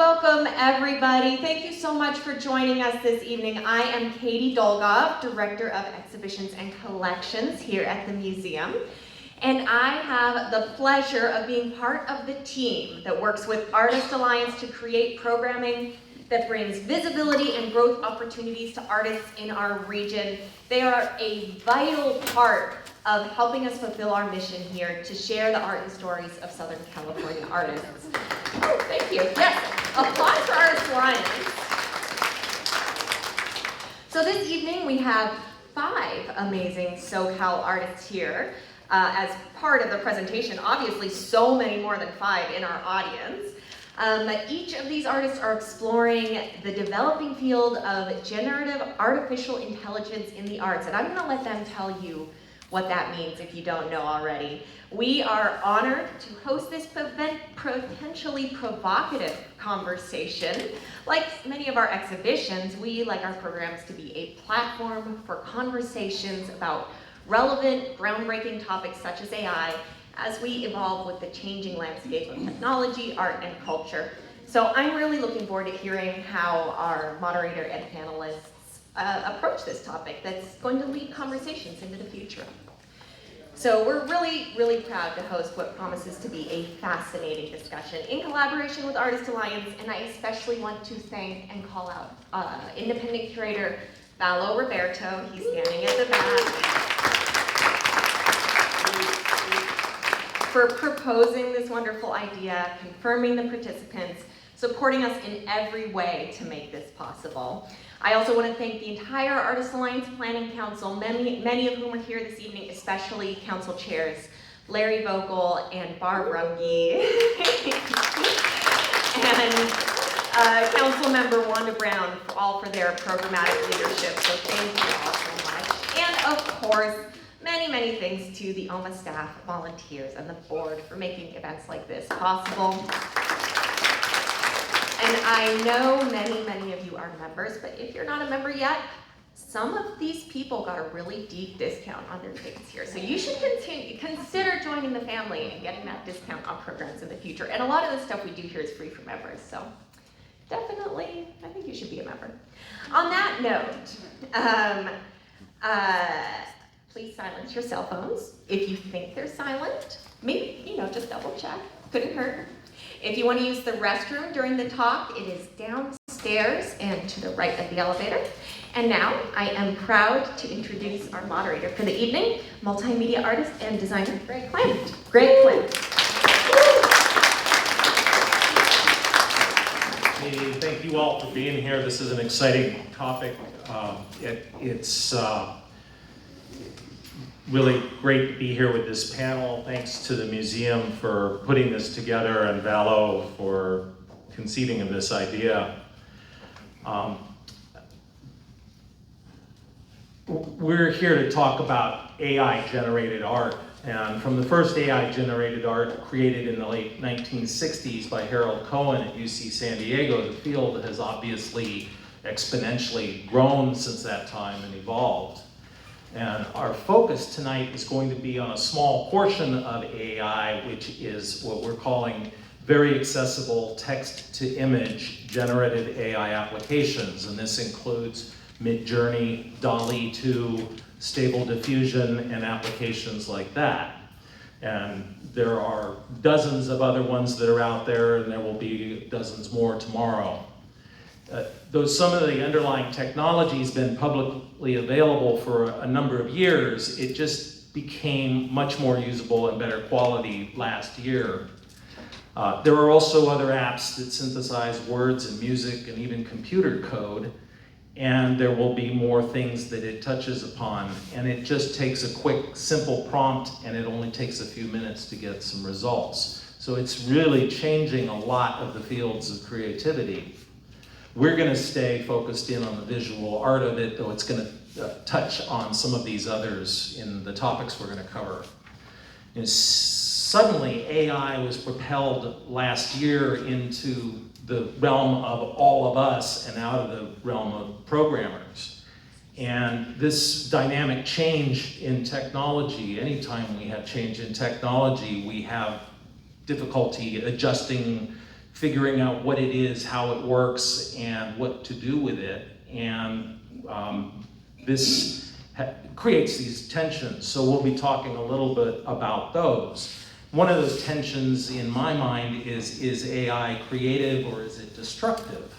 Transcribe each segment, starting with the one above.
Welcome, everybody. Thank you so much for joining us this evening. I am Katie Dolgov, Director of Exhibitions and Collections here at the museum. And I have the pleasure of being part of the team that works with Artist Alliance to create programming that brings visibility and growth opportunities to artists in our region. They are a vital part of helping us fulfill our mission here to share the art and stories of Southern California artists. Oh, thank you. Yes, applause for Artist Alliance. So this evening we have 5 amazing SoCal artists here as part of the presentation. Obviously, so many more than 5 in our audience. Each of these artists are exploring the developing field of generative artificial intelligence in the arts, and I'm going to let them tell you what that means if you don't know already. We are honored to host this potentially provocative conversation. Like many of our exhibitions, we like our programs to be a platform for conversations about relevant, groundbreaking topics such as AI as we evolve with the changing landscape of technology, art, and culture. So I'm really looking forward to hearing how our moderator and panelists approach this topic that's going to lead conversations into the future. So we're really, really proud to host what promises to be a fascinating discussion in collaboration with Artist Alliance, and I especially want to thank and call out independent curator Valo Roberto. He's standing at the back, for proposing this wonderful idea, confirming the participants, supporting us in every way to make this possible. I also want to thank the entire Artist Alliance Planning Council, many of whom are here this evening, especially council chairs Larry Vogel and Barb Runge, and council member Wanda Brown, all for their programmatic leadership. So thank you all so much. And of course, many, many thanks to the OMA staff, volunteers, and the board for making events like this possible. And I know many, many of you are members, but if you're not a member yet, some of these people got a really deep discount on their tickets here. So you should consider joining the family and getting that discount on programs in the future. And a lot of the stuff we do here is free for members, so definitely, I think you should be a member. On that note, please silence your cell phones. If you think they're silent, maybe, just double check, couldn't hurt. If you want to use the restroom during the talk, it is downstairs and to the right of the elevator. And now I am proud to introduce our moderator for the evening, multimedia artist and designer Greg Klimt. Greg Klimt. Hey, thank you all for being here. This is an exciting topic. It's really great to be here with this panel. Thanks to the museum for putting this together and Valo for conceiving of this idea. We're here to talk about AI-generated art. And from the first AI-generated art created in the late 1960s by Harold Cohen at UC San Diego, the field has obviously exponentially grown since that time and evolved. And our focus tonight is going to be on a small portion of AI, which is what we're calling very accessible text-to-image generative AI applications. And this includes MidJourney, DALL-E 2, Stable Diffusion, and applications like that. And there are dozens of other ones that are out there, and there will be dozens more tomorrow. Though some of the underlying technology has been publicly available for a number of years, it just became much more usable and better quality last year. There are also other apps that synthesize words and music and even computer code, and there will be more things that it touches upon. And it just takes a quick, simple prompt, and it only takes a few minutes to get some results. So it's really changing a lot of the fields of creativity. We're going to stay focused in on the visual art of it, though it's going to touch on some of these others in the topics we're going to cover. And suddenly, AI was propelled last year into the realm of all of us and out of the realm of programmers. And this dynamic change in technology, anytime we have change in technology, we have difficulty adjusting figuring out what it is, how it works, and what to do with it. And this creates these tensions. So we'll be talking a little bit about those. One of those tensions in my mind is AI creative or is it destructive?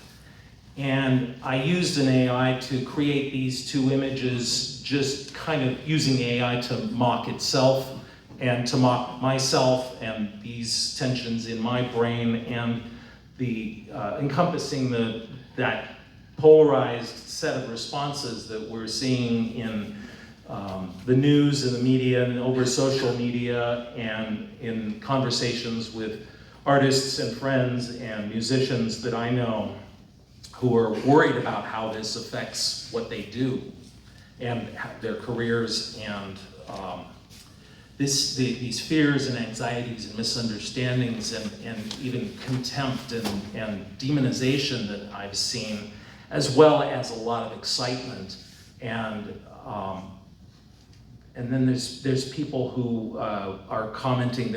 And I used an AI to create these two images, just kind of using AI to mock itself and to mock myself and these tensions in my brain, and the encompassing that polarized set of responses that we're seeing in the news and the media and over social media and in conversations with artists and friends and musicians that I know who are worried about how this affects what they do and their careers, and these fears and anxieties and misunderstandings and even contempt and demonization that I've seen, as well as a lot of excitement. And then there's people who are commenting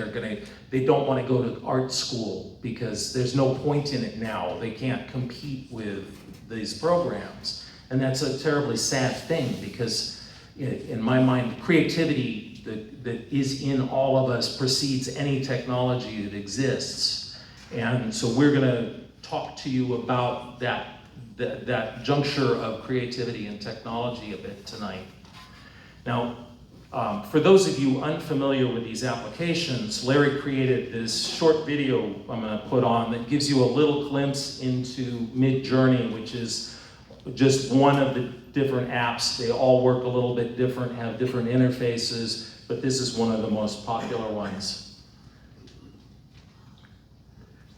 they don't want to go to art school because there's no point in it now. They can't compete with these programs. And that's a terribly sad thing, because in my mind, creativity that is in all of us precedes any technology that exists. And so we're going to talk to you about that juncture of creativity and technology a bit tonight. Now, for those of you unfamiliar with these applications, Larry created this short video I'm going to put on that gives you a little glimpse into MidJourney, which is just one of the different apps. They all work a little bit different, have different interfaces, but this is one of the most popular ones.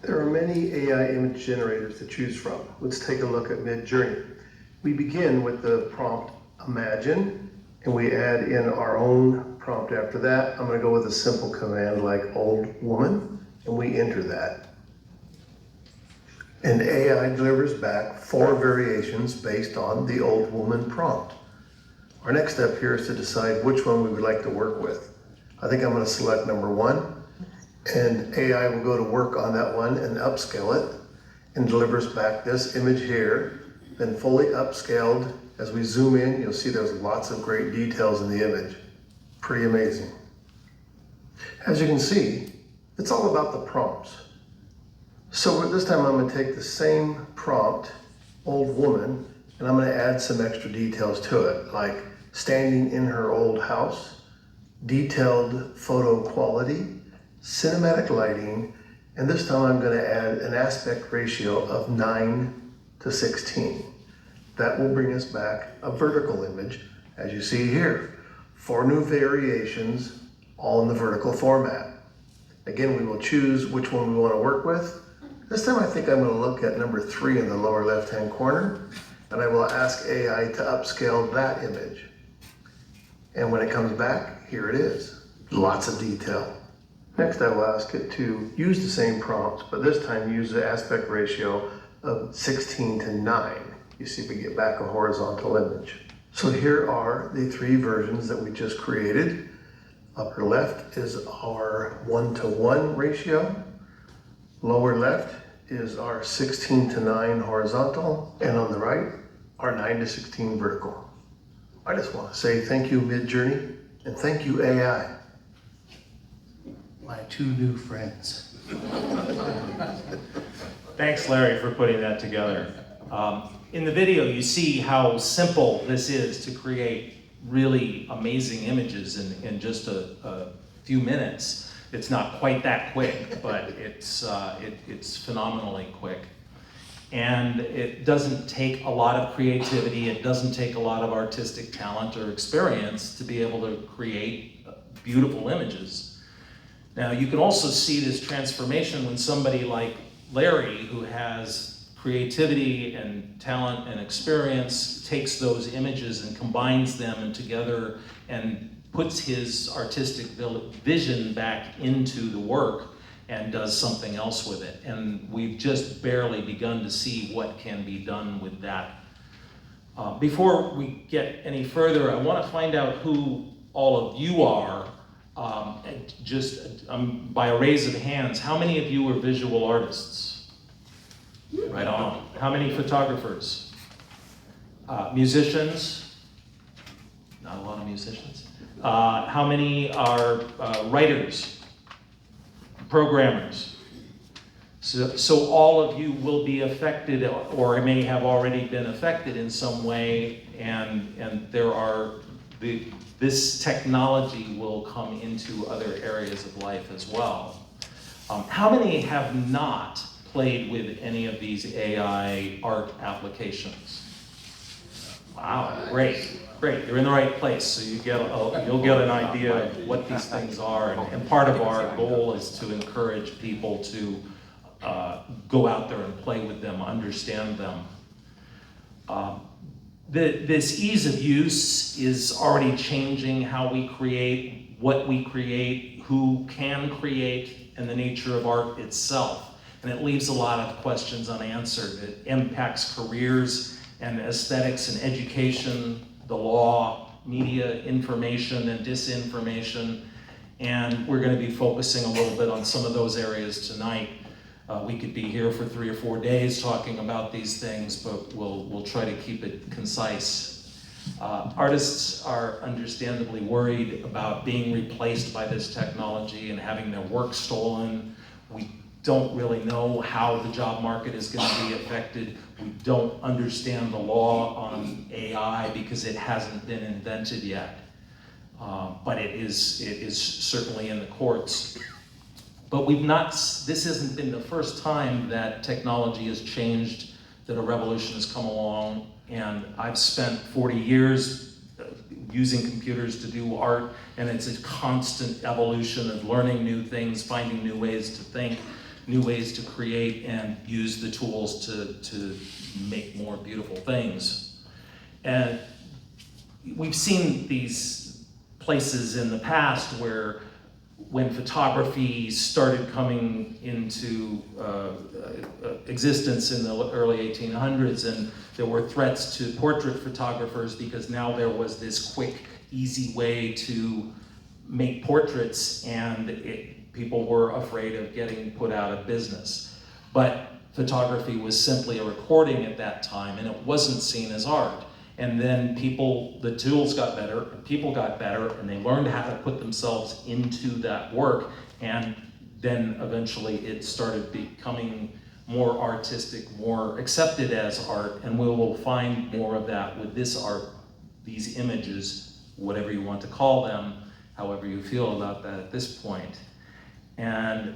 There are many AI image generators to choose from. Let's take a look at MidJourney. We begin with the prompt imagine, and we add in our own prompt after that. I'm going to go with a simple command like old woman, and we enter that. And AI delivers back 4 variations based on the old woman prompt. Our next step here is to decide which one we would like to work with. I think I'm going to select number 1, and AI will go to work on that one and upscale it, and delivers back this image here, then fully upscaled. As we zoom in, you'll see there's lots of great details in the image. Pretty amazing. As you can see, it's all about the prompts. So this time I'm going to take the same prompt, old woman, and I'm going to add some extra details to it, like standing in her old house, detailed photo quality, cinematic lighting, and this time I'm going to add an aspect ratio of 9:16. That will bring us back a vertical image, as you see here. 4 new variations, all in the vertical format. Again, we will choose which one we want to work with. This time I think I'm going to look at number 3 in the lower left-hand corner, and I will ask AI to upscale that image. And when it comes back, here it is. Lots of detail. Next, I will ask it to use the same prompt, but this time use the aspect ratio of 16:9. You see we get back a horizontal image. So here are the 3 versions that we just created. Upper left is our 1:1 ratio. Lower left is our 16:9 horizontal. And on the right, our 9:16 vertical. I just want to say thank you, MidJourney, and thank you, AI. My 2 new friends. Thanks, Larry, for putting that together. In the video, you see how simple this is to create really amazing images in just a few minutes. It's not quite that quick, but it's phenomenally quick. And it doesn't take a lot of creativity, it doesn't take a lot of artistic talent or experience to be able to create beautiful images. Now, you can also see this transformation when somebody like Larry, who has creativity and talent and experience, takes those images and combines them and together and puts his artistic vision back into the work and does something else with it. And we've just barely begun to see what can be done with that. Before we get any further, I want to find out who all of you are. By a raise of hands, how many of you are visual artists? Right on. How many photographers? Musicians? Not a lot of musicians. How many are writers, programmers? So all of you will be affected, or may have already been affected in some way, and there are this technology will come into other areas of life as well. How many have not played with any of these AI art applications? Wow, great. Great, you're in the right place, so you'll get an idea of what these things are, and part of our goal is to encourage people to go out there and play with them, understand them. This ease of use is already changing how we create, what we create, who can create, and the nature of art itself. And it leaves a lot of questions unanswered. It impacts careers and aesthetics and education, the law, media, information, and disinformation. And we're going to be focusing a little bit on some of those areas tonight. We could be here for 3 or 4 days talking about these things, but we'll try to keep it concise. Artists are understandably worried about being replaced by this technology and having their work stolen. We don't really know how the job market is going to be affected. We don't understand the law on AI because it hasn't been invented yet. But it is certainly in the courts. But this hasn't been the first time that technology has changed, that a revolution has come along. And I've spent 40 years using computers to do art, and it's a constant evolution of learning new things, finding new ways to think, new ways to create, and use the tools to make more beautiful things. And we've seen these places in the past where when photography started coming into existence in the early 1800s, and there were threats to portrait photographers because now there was this quick, easy way to make portraits, and people were afraid of getting put out of business. But photography was simply a recording at that time, and it wasn't seen as art. And then the tools got better, and people got better, and they learned how to put themselves into that work, and then eventually it started becoming more artistic, more accepted as art, and we will find more of that with this art, these images, whatever you want to call them, however you feel about that at this point. And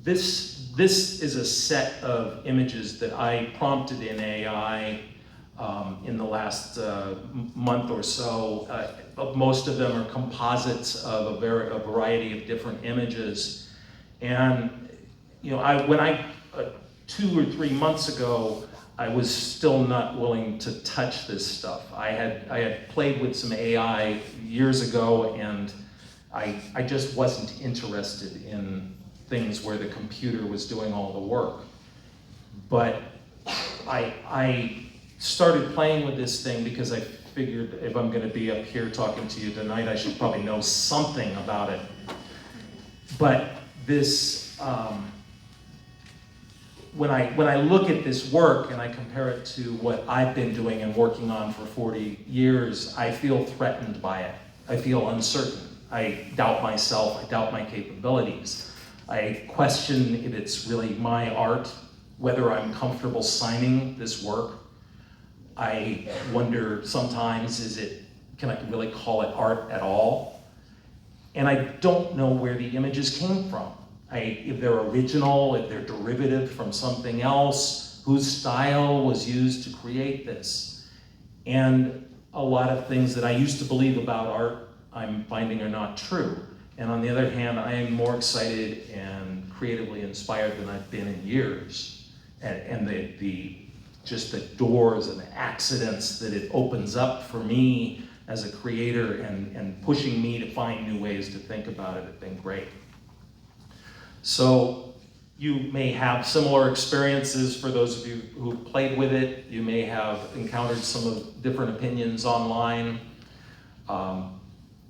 this is a set of images that I prompted in AI in the last month or so. Most of them are composites of a variety of different images. And when 2 or 3 months ago, I was still not willing to touch this stuff. I had played with some AI years ago, and I just wasn't interested in things where the computer was doing all the work. But I started playing with this thing because I figured if I'm going to be up here talking to you tonight, I should probably know something about it. But this, when I look at this work and I compare it to what I've been doing and working on for 40 years, I feel threatened by it. I feel uncertain. I doubt myself. I doubt my capabilities. I question if it's really my art, whether I'm comfortable signing this work. I wonder sometimes, can I really call it art at all? And I don't know where the images came from. If they're original, if they're derivative from something else, whose style was used to create this. And a lot of things that I used to believe about art, I'm finding are not true. And on the other hand, I am more excited and creatively inspired than I've been in years. And just the doors and the accidents that it opens up for me as a creator and pushing me to find new ways to think about it have been great. So you may have similar experiences for those of you who played with it. You may have encountered some of different opinions online.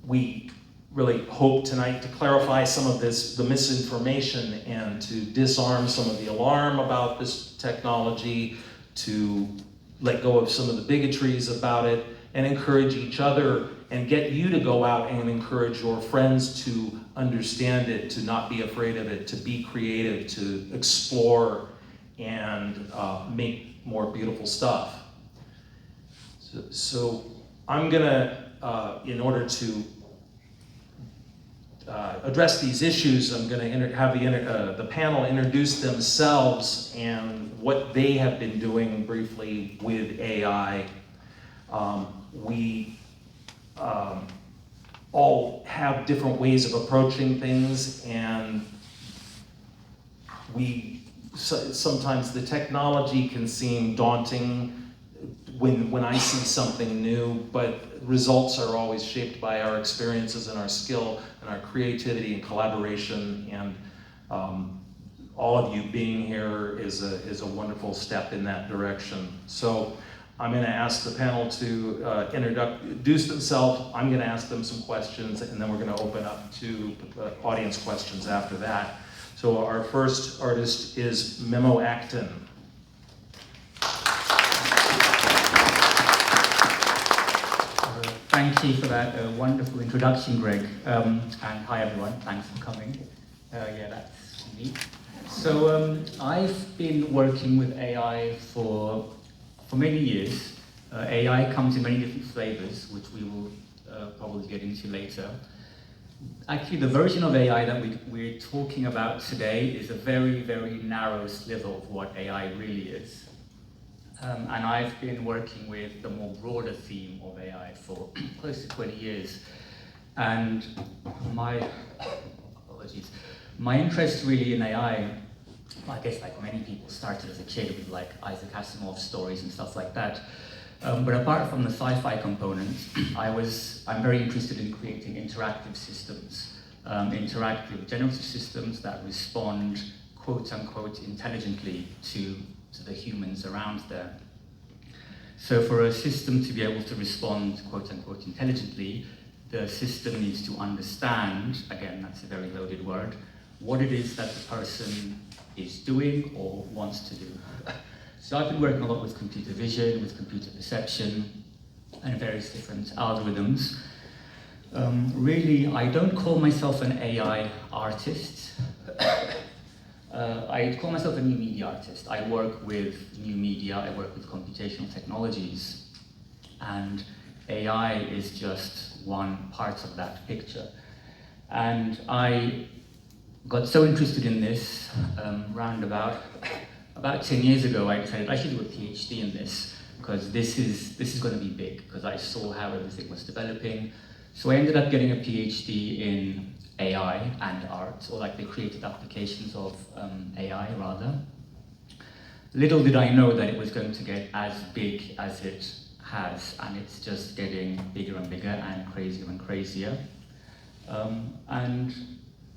We really hope tonight to clarify some of the misinformation and to disarm some of the alarm about this technology, to let go of some of the bigotries about it, and encourage each other and get you to go out and encourage your friends to understand it, to not be afraid of it, to be creative, to explore and make more beautiful stuff. So I'm gonna, in order to address these issues, I'm going to have the panel introduce themselves and what they have been doing briefly with AI. We all have different ways of approaching things, and sometimes the technology can seem daunting when I see something new, but results are always shaped by our experiences and our skill and our creativity and collaboration, and all of you being here is a wonderful step in that direction. So I'm going to ask the panel to introduce themselves. I'm going to ask them some questions, and then we're going to open up to audience questions after that. So our first artist is Memo Acton. Thank you for that wonderful introduction, Greg. And hi everyone, thanks for coming. Yeah, that's me. So I've been working with AI for many years. AI comes in many different flavors, which we will probably get into later. Actually, the version of AI that we're talking about today is a very, very narrow sliver of what AI really is. And I've been working with the more broader theme of AI for close to 20 years. And my interest really in AI, I guess like many people, started as a kid with like Isaac Asimov stories and stuff like that. But apart from the sci-fi component, I'm very interested in creating interactive systems, interactive generative systems that respond quote unquote intelligently to the humans around there. So for a system to be able to respond quote unquote intelligently, the system needs to understand, again that's a very loaded word, what it is that the person is doing or wants to do. So I've been working a lot with computer vision, with computer perception, and various different algorithms. Really, I don't call myself an AI artist. I call myself a new media artist. I work with new media, I work with computational technologies, and AI is just one part of that picture. And I got so interested in this round about 10 years ago. I decided I should do a PhD in this, because this is going to be big, because I saw how everything was developing. So I ended up getting a PhD in AI and art, or like the creative applications of AI rather. Little did I know that it was going to get as big as it has, and it's just getting bigger and bigger and crazier. And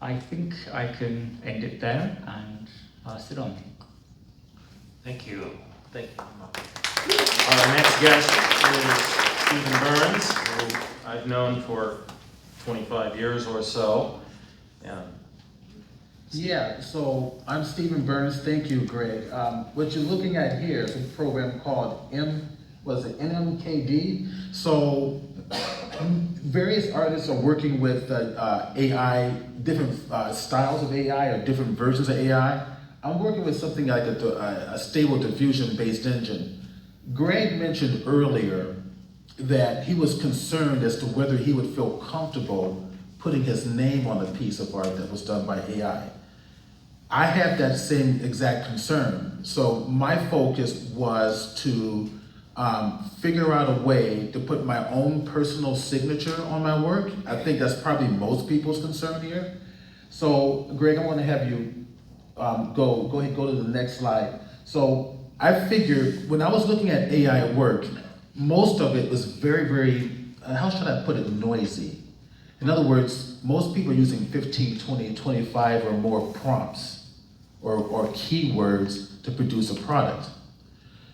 I think I can end it there and pass it on. Thank you. Thank you. Our next guest is Stephen Burns, who I've known for 25 years or so. Yeah, so I'm Stephen Burns. Thank you, Greg. What you're looking at here is a program called NMKD. So various artists are working with AI, different styles of AI or different versions of AI. I'm working with something like a stable diffusion-based engine. Greg mentioned earlier that he was concerned as to whether he would feel comfortable putting his name on a piece of art that was done by AI. I have that same exact concern. So my focus was to figure out a way to put my own personal signature on my work. I think that's probably most people's concern here. So Greg, I want to have you go to the next slide. So I figured when I was looking at AI work, most of it was very, very, how should I put it, noisy. In other words, most people are using 15, 20, 25 or more prompts or keywords to produce a product.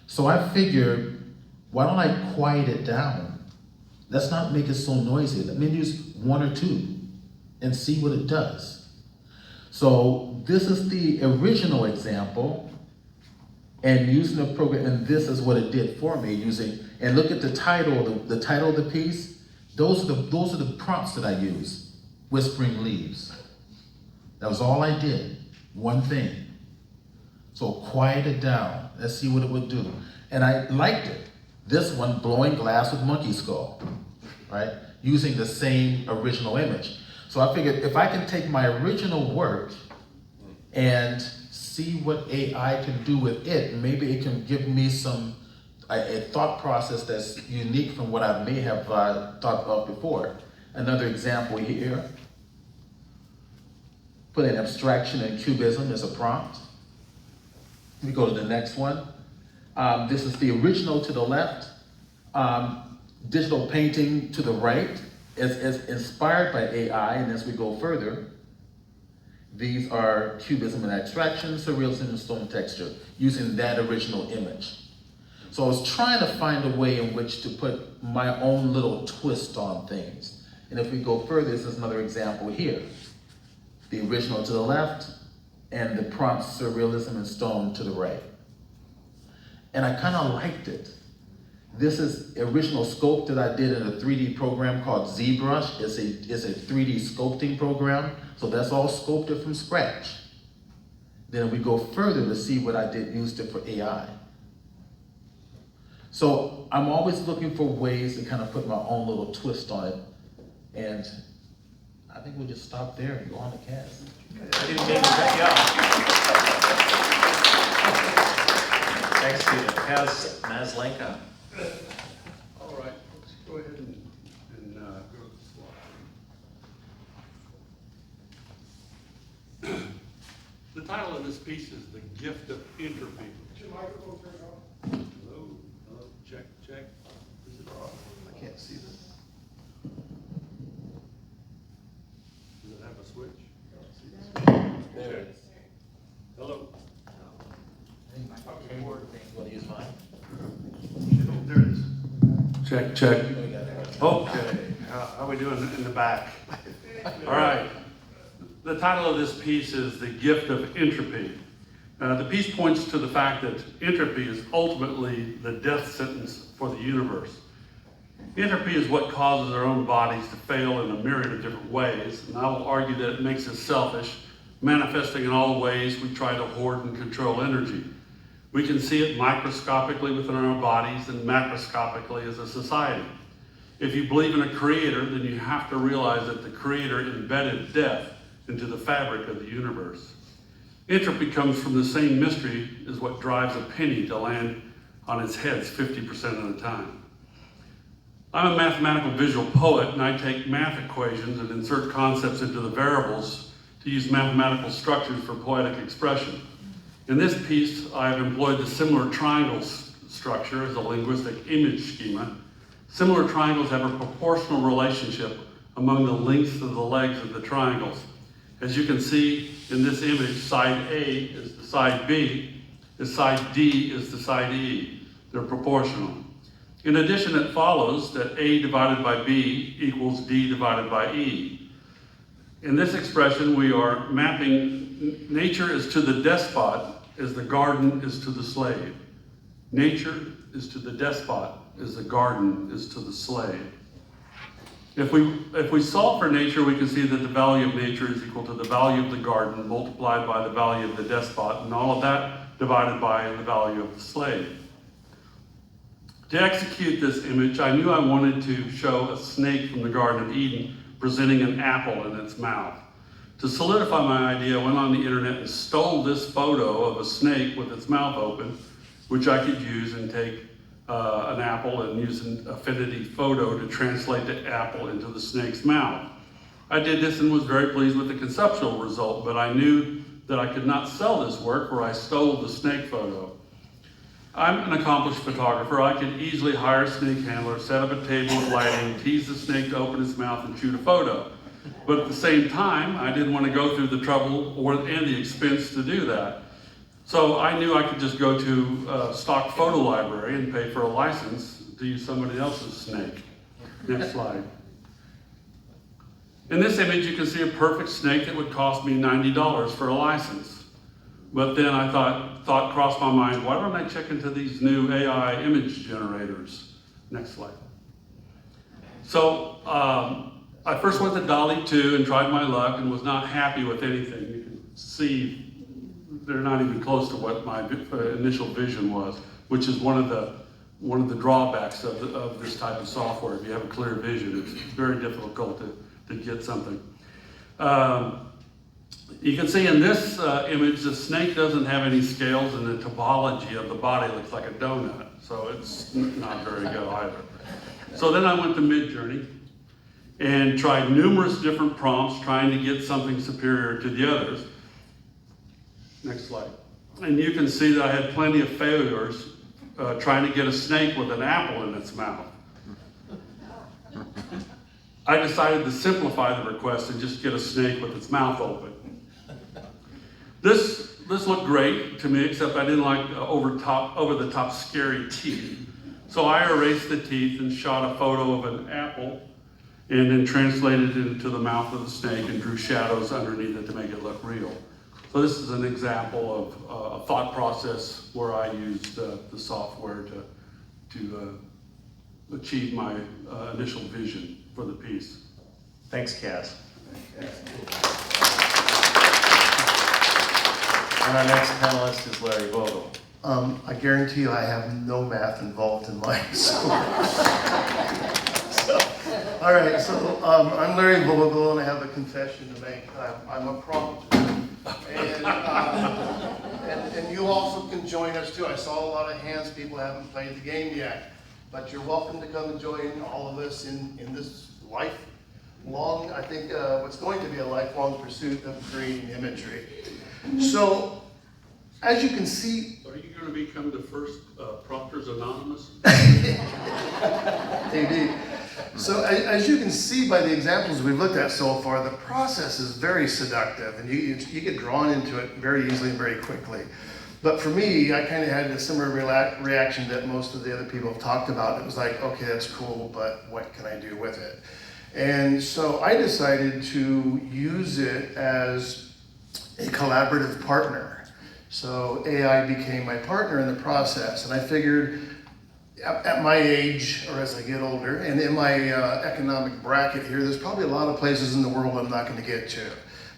So I figured, why don't I quiet it down? Let's not make it so noisy. Let me use one or two. and see what it does. So this is the original example, and using the program, and this is what it did for me using, and look at the title, the title of the piece. Those are the prompts that I use. Whispering Leaves. That was all I did. One thing. So quiet it down. Let's see what it would do. And I liked it. This one, Blowing Glass with Monkey Skull, right? Using the same original image. So I figured if I can take my original work and see what AI can do with it, maybe it can give me a thought process that's unique from what I may have thought of before. Another example here. Put in abstraction and cubism as a prompt. We go to the next one. This is the original to the left. Digital painting to the right is inspired by AI, and as we go further, these are cubism and abstraction, surrealism and stone texture, using that original image. So I was trying to find a way in which to put my own little twist on things. And if we go further, this is another example here. The original to the left, and the prompt surrealism and stone to the right. And I kind of liked it. This is original sculpt that I did in a 3D program called ZBrush. It's a 3D sculpting program, so that's all sculpted from scratch. Then we go further to see what I used it for AI. So I'm always looking for ways to kind of put my own little twist on it. And I think we'll just stop there and go on to Kaz. I didn't mean to cut you off. Thanks, Stephen. Kaz Maslenka. All right, let's go ahead and go to the slide. The title of this piece is The Gift of Entropy. Is your microphone turned on? Hello, hello, check, check. Is it on? I can't see this. Does it have a switch? There it is. Hello. Want to use mine? There it is. Check, check. Okay, how are we doing in the back? All right. The title of this piece is The Gift of Entropy. The piece points to the fact that entropy is ultimately the death sentence for the universe. Entropy is what causes our own bodies to fail in a myriad of different ways, and I will argue that it makes us selfish, manifesting in all the ways we try to hoard and control energy. We can see it microscopically within our own bodies and macroscopically as a society. If you believe in a creator, then you have to realize that the creator embedded death into the fabric of the universe. Entropy comes from the same mystery as what drives a penny to land on its heads 50% of the time. I'm a mathematical visual poet, and I take math equations and insert concepts into the variables to use mathematical structures for poetic expression. In this piece, I have employed the similar triangle structure as a linguistic image schema. Similar triangles have a proportional relationship among the lengths of the legs of the triangles. As you can see in this image, side A is the side B, the side D is the side E. They're proportional. In addition, it follows that A divided by B equals D divided by E. In this expression, we are mapping nature is to the despot as the garden is to the slave. Nature is to the despot as the garden is to the slave. If we solve for nature, we can see that the value of nature is equal to the value of the garden multiplied by the value of the despot, and all of that divided by the value of the slave. To execute this image, I knew I wanted to show a snake from the Garden of Eden presenting an apple in its mouth. To solidify my idea, I went on the internet and stole this photo of a snake with its mouth open, which I could use and take an apple and use an affinity photo to translate the apple into the snake's mouth. I did this and was very pleased with the conceptual result, but I knew that I could not sell this work where I stole the snake photo. I'm an accomplished photographer. I could easily hire a snake handler, set up a table with lighting, tease the snake to open its mouth and shoot a photo. But at the same time, I didn't want to go through the trouble and the expense to do that. So I knew I could just go to a stock photo library and pay for a license to use somebody else's snake. Next slide. In this image, you can see a perfect snake that would cost me $90 for a license. But then I thought crossed my mind, why don't I check into these new AI image generators? Next slide. So I first went to DALL-E 2 and tried my luck and was not happy with anything. You can see they're not even close to what my initial vision was, which is one of the drawbacks of this type of software. If you have a clear vision, it's very difficult to get something. You can see in this image, the snake doesn't have any scales and the topology of the body looks like a donut. So it's not very good either. So then I went to MidJourney and tried numerous different prompts trying to get something superior to the others. Next slide. And you can see that I had plenty of failures trying to get a snake with an apple in its mouth. I decided to simplify the request and just get a snake with its mouth open. This looked great to me, except I didn't like over-the-top scary teeth. So I erased the teeth and shot a photo of an apple and then translated it into the mouth of the snake and drew shadows underneath it to make it look real. So this is an example of a thought process where I used the software to achieve my initial vision for the piece. Thanks, Cass. And our next panelist is Larry Vogel. I guarantee you I have no math involved in my school. All right, so I'm Larry Vogel and I have a confession to make. I'm a prompt. And you also can join us too. I saw a lot of hands, people haven't played the game yet. But you're welcome to come and join all of us in this lifelong, I think what's going to be a lifelong pursuit of creating imagery. So, as you can see, Are you going to become the first Prompters Anonymous? maybe. So as you can see by the examples we've looked at so far, the process is very seductive and you get drawn into it very easily and very quickly. But for me, I kind of had a similar reaction that most of the other people have talked about. It was like, okay, that's cool, but what can I do with it? And so I decided to use it as a collaborative partner. So AI became my partner in the process, and I figured at my age, or as I get older, and in my economic bracket here, there's probably a lot of places in the world I'm not going to get to.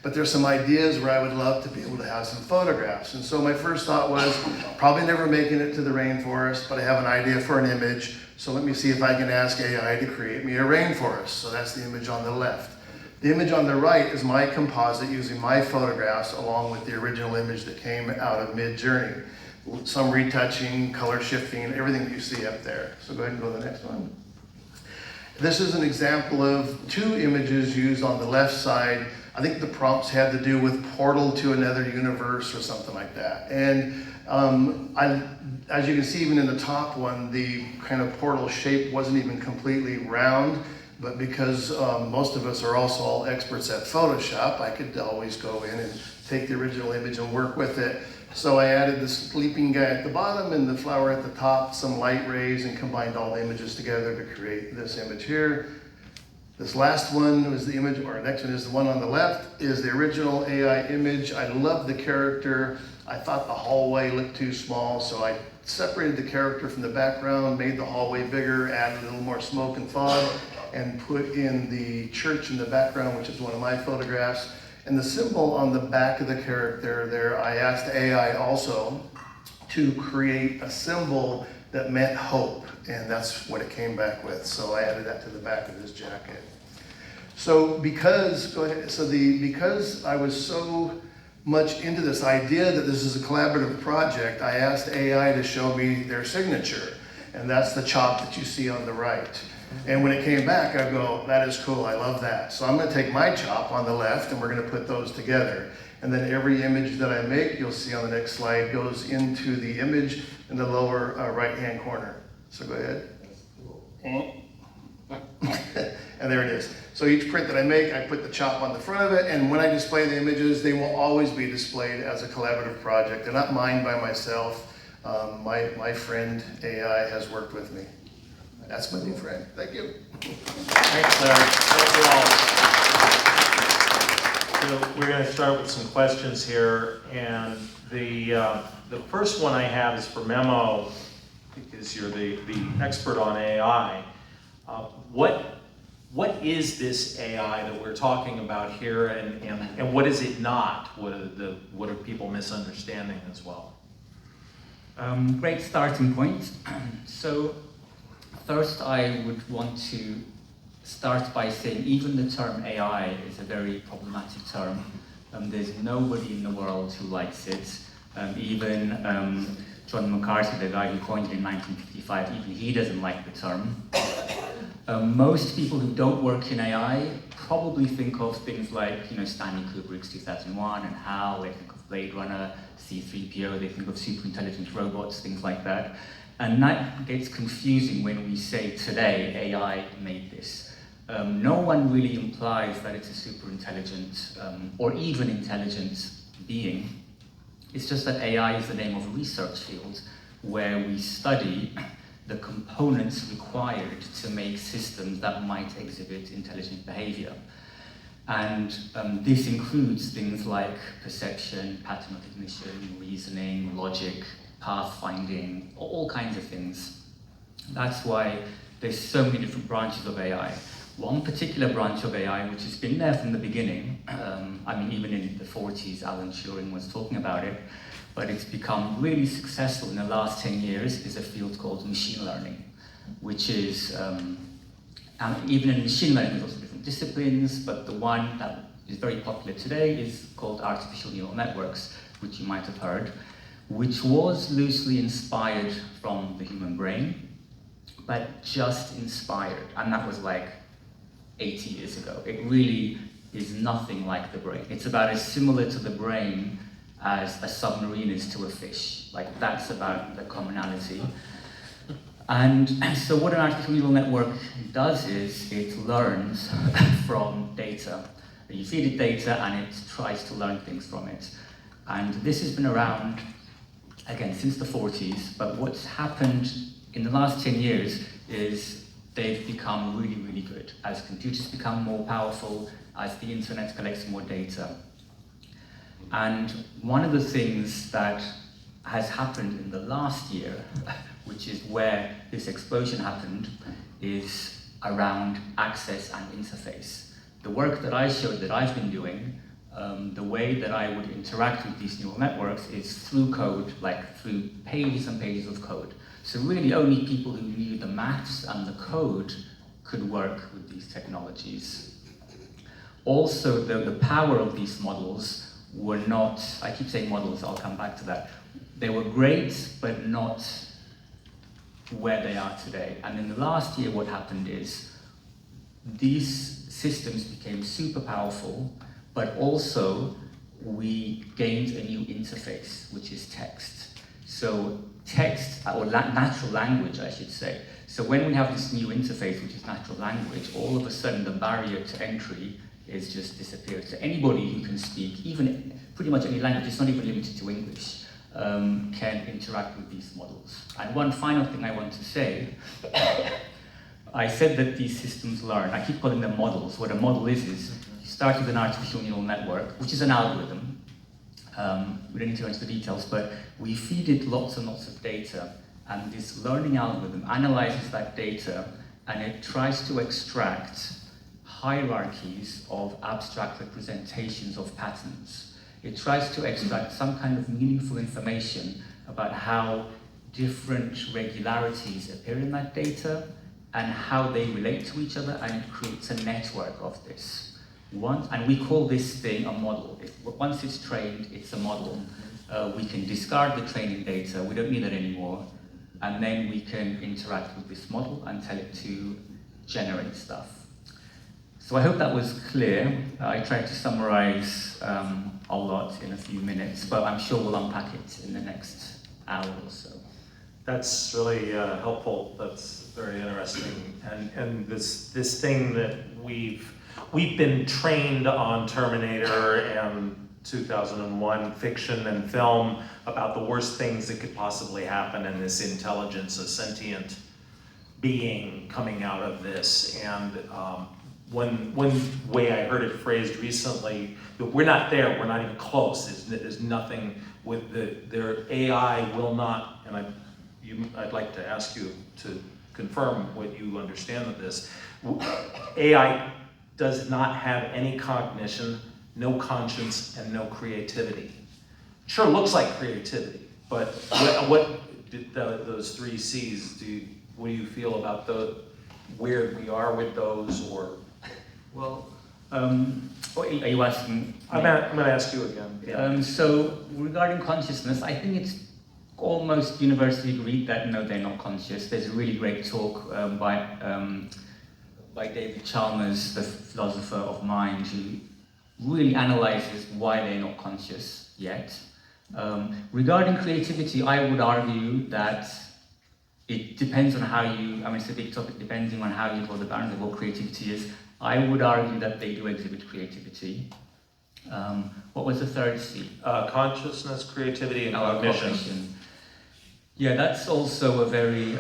But there's some ideas where I would love to be able to have some photographs. And so my first thought was, probably never making it to the rainforest, but I have an idea for an image, so let me see if I can ask AI to create me a rainforest. So that's the image on the left. The image on the right is my composite using my photographs along with the original image that came out of MidJourney. Some retouching, color shifting, everything that you see up there. So go ahead and go to the next one. This is an example of two images used on the left side. I think the prompts had to do with portal to another universe or something like that. And as you can see, even in the top one, the kind of portal shape wasn't even completely round, but because most of us are also all experts at Photoshop, I could always go in and take the original image and work with it. So I added the sleeping guy at the bottom and the flower at the top, some light rays, and combined all the images together to create this image here. This last one was the image, or next one is the one on the left, is the original AI image. I love the character. I thought the hallway looked too small, so I separated the character from the background, made the hallway bigger, added a little more smoke and fog, and put in the church in the background, which is one of my photographs. And the symbol on the back of the character there, I asked AI also to create a symbol that meant hope, and that's what it came back with. So I added that to the back of his jacket. So because I was so much into this idea that this is a collaborative project, I asked AI to show me their signature, and that's the chop that you see on the right. And when it came back, I go, that is cool, I love that. So I'm gonna take my chop on the left and we're gonna put those together. And then every image that I make, you'll see on the next slide, goes into the image in the lower right-hand corner. So go ahead. And there it is. So each print that I make, I put the chop on the front of it, and when I display the images, they will always be displayed as a collaborative project. They're not mine by myself. My friend AI has worked with me. That's my new friend. Thank you. Thanks, Larry. Thank you all. we're going to start with some questions here, and the first one I have is for Memo, because you're the expert on AI. What is this AI that we're talking about here, and what is it not? What are people misunderstanding as well? Great starting point. So first I would want to start by saying even the term AI is a very problematic term. There's nobody in the world who likes it. Even John McCarthy, the guy who coined it in 1955, even he doesn't like the term. Most people who don't work in AI probably think of things like, Stanley Kubrick's 2001 and HAL, they think of Blade Runner, C-3PO, they think of super intelligent robots, things like that. And that gets confusing when we say today, AI made this. No one really implies that it's a super intelligent or even intelligent being. It's just that AI is the name of a research field where we study the components required to make systems that might exhibit intelligent behavior. And this includes things like perception, pattern recognition, reasoning, logic, pathfinding, all kinds of things. That's why there's so many different branches of AI. One particular branch of AI, which has been there from the beginning, even in the 40s, Alan Turing was talking about it, but it's become really successful in the last 10 years, is a field called machine learning, which is, even in machine learning, there's also different disciplines, but the one that is very popular today is called artificial neural networks, which you might have heard, which was loosely inspired from the human brain, but just inspired, and that was like 80 years ago. It really is nothing like the brain. It's about as similar to the brain as a submarine is to a fish. Like, that's about the commonality. And so what an artificial neural network does is it learns from data. You feed it data and it tries to learn things from it. And this has been around, again, since the 40s, but what's happened in the last 10 years is they've become really, really good as computers become more powerful, as the internet collects more data. And one of the things that has happened in the last year, which is where this explosion happened, is around access and interface. The work that I showed that I've been doing, the way that I would interact with these neural networks is through code, like through pages and pages of code. So really only people who knew the maths and the code could work with these technologies. Also, the power of these models were not, I keep saying models, I'll come back to that. They were great, but not where they are today. And in the last year, what happened is these systems became super powerful, but also we gained a new interface, which is text. So text, or natural language, I should say. So when we have this new interface, which is natural language, all of a sudden the barrier to entry is just disappeared. So anybody who can speak, even pretty much any language, it's not even limited to English, can interact with these models. And one final thing I want to say, I said that these systems learn. I keep calling them models. What a model is you start with an artificial neural network, which is an algorithm. We don't need to go into the details, but we feed it lots and lots of data, and this learning algorithm analyzes that data, and it tries to extract hierarchies of abstract representations of patterns. It tries to extract some kind of meaningful information about how different regularities appear in that data and how they relate to each other, and it creates a network of this. And we call this thing a model. Once it's trained, it's a model. We can discard the training data, we don't need it anymore, and then we can interact with this model and tell it to generate stuff. So I hope that was clear. I tried to summarize a lot in a few minutes, but I'm sure we'll unpack it in the next hour or so. That's really helpful. That's very interesting. And this thing that we've been trained on Terminator and 2001 fiction and film about the worst things that could possibly happen in this intelligence, a sentient being coming out of this. And one way I heard it phrased recently, that we're not there, we're not even close. There's nothing with their AI will not, and I'd like to ask you to confirm what you understand of this. AI does not have any cognition, no conscience, and no creativity. Sure looks like creativity, but what did those three C's do? What do you feel about where we are with those, or? Well, are you asking? I'm going to ask you again. Yeah. So regarding consciousness, I think it's almost universally agreed that no, they're not conscious. There's a really great talk by David Chalmers, the philosopher of mind, who really analyzes why they're not conscious yet. Regarding creativity, I would argue that it depends on how you, I mean, it's a big topic, depending on how you draw the boundaries of what creativity is. I would argue that they do exhibit creativity. What was the third C? Consciousness, creativity, and cognition. Yeah, that's also a very,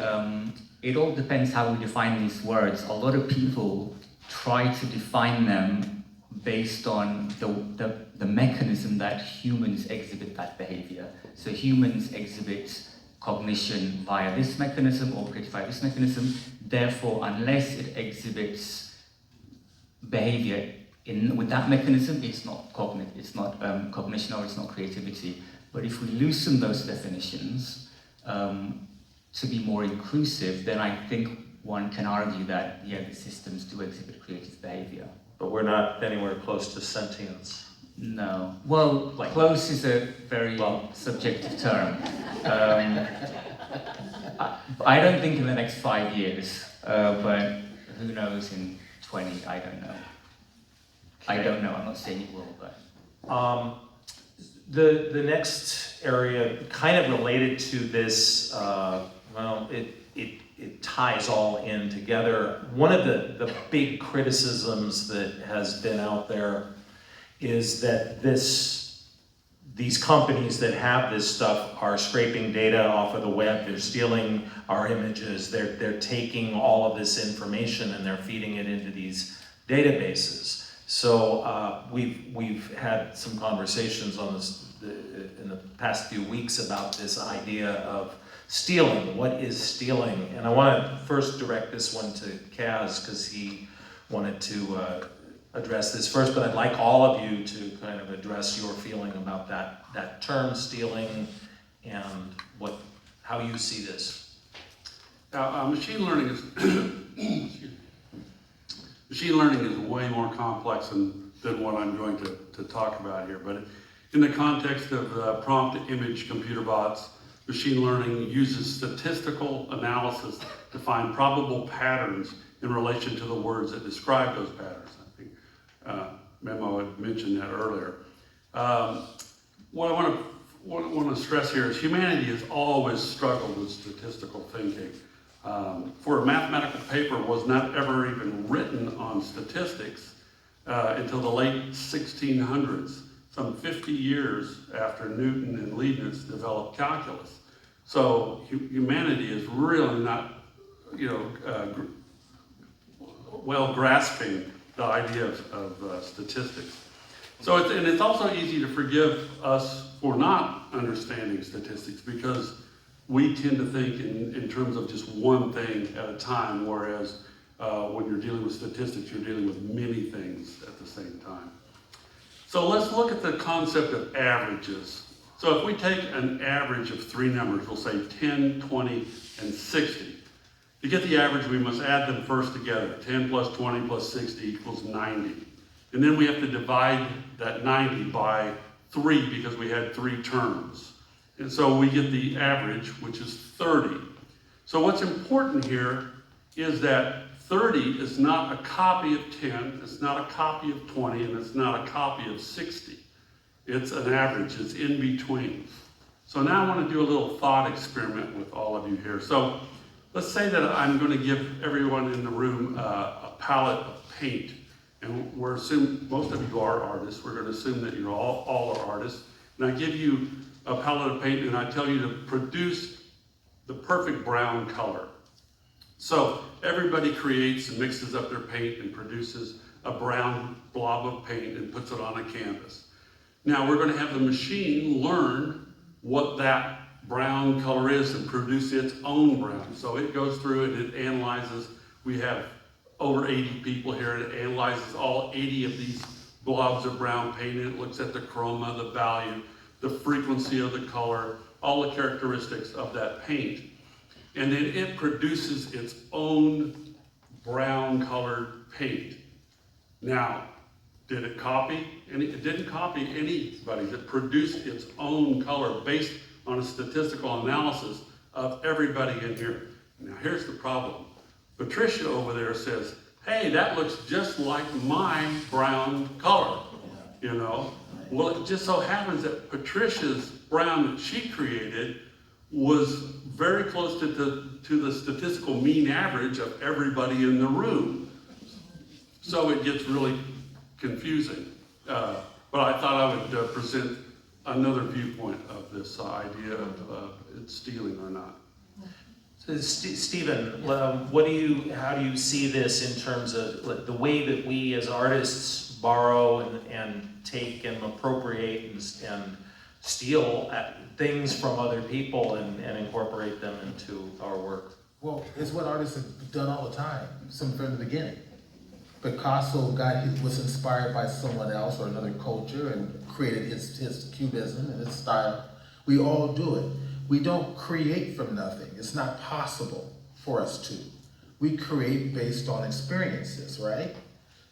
it all depends how we define these words. A lot of people try to define them based on the mechanism that humans exhibit that behavior. So humans exhibit cognition via this mechanism or creativity via this mechanism. Therefore, unless it exhibits behavior with that mechanism, it's not cognition or it's not creativity. But if we loosen those definitions to be more inclusive, then I think one can argue that yeah, the systems do exhibit creative behavior. But we're not anywhere close to sentience. No. Well, close is a very subjective term. I don't think in the next 5 years, but who knows in 20, I don't know. I don't know, I'm not saying it will, but... The next area, kind of related to this, it ties all in together. One of the big criticisms that has been out there is that these companies that have this stuff are scraping data off of the web, they're stealing our images, they're taking all of this information and they're feeding it into these databases. So we've had some conversations on this in the past few weeks about this idea of stealing. What is stealing? And I want to first direct this one to Kaz because he wanted to address this first, but I'd like all of you to kind of address your feeling about that term stealing and how you see this. Now, machine learning is way more complex than what I'm going to talk about here. But in the context of prompt-to-image computer bots, machine learning uses statistical analysis to find probable patterns in relation to the words that describe those patterns. I think Memo had mentioned that earlier. What I want to stress here is humanity has always struggled with statistical thinking. For a mathematical paper was not ever even written on statistics until the late 1600s, some 50 years after Newton and Leibniz developed calculus. So humanity is really not, well grasping the idea of statistics. So it's also easy to forgive us for not understanding statistics because we tend to think in terms of just one thing at a time, whereas when you're dealing with statistics, you're dealing with many things at the same time. So let's look at the concept of averages. So if we take an average of three numbers, we'll say 10, 20, and 60. To get the average, we must add them first together. 10 plus 20 plus 60 equals 90. And then we have to divide that 90 by 3 because we had 3 terms. And so we get the average, which is 30. So what's important here is that 30 is not a copy of 10, it's not a copy of 20, and it's not a copy of 60. It's an average, it's in between. So now I want to do a little thought experiment with all of you here. So let's say that I'm going to give everyone in the room a palette of paint. And we're assuming, most of you are artists, we're going to assume that you're all are artists. And I give you a palette of paint and I tell you to produce the perfect brown color. So everybody creates and mixes up their paint and produces a brown blob of paint and puts it on a canvas. Now we're going to have the machine learn what that brown color is and produce its own brown. So it goes through it, it analyzes. We have over 80 people here, and it analyzes all 80 of these blobs of brown paint, and it looks at the chroma, the value, the frequency of the color, all the characteristics of that paint. And then it produces its own brown colored paint. Now, did it copy? It didn't copy anybody's. It produced its own color based on a statistical analysis of everybody in here. Now, here's the problem. Patricia over there says, hey, that looks just like my brown color, you know? Well, it just so happens that Patricia's brown that she created was very close to the statistical mean average of everybody in the room. So it gets really confusing. But I thought I would present another viewpoint of this idea of it's stealing or not. So Stephen, how do you see this in terms of the way that we as artists borrow and take and appropriate and steal things from other people and incorporate them into our work? Well, it's what artists have done all the time, from the beginning. Picasso was inspired by someone else or another culture and created his cubism and his style. We all do it. We don't create from nothing. It's not possible for us to. We create based on experiences, right?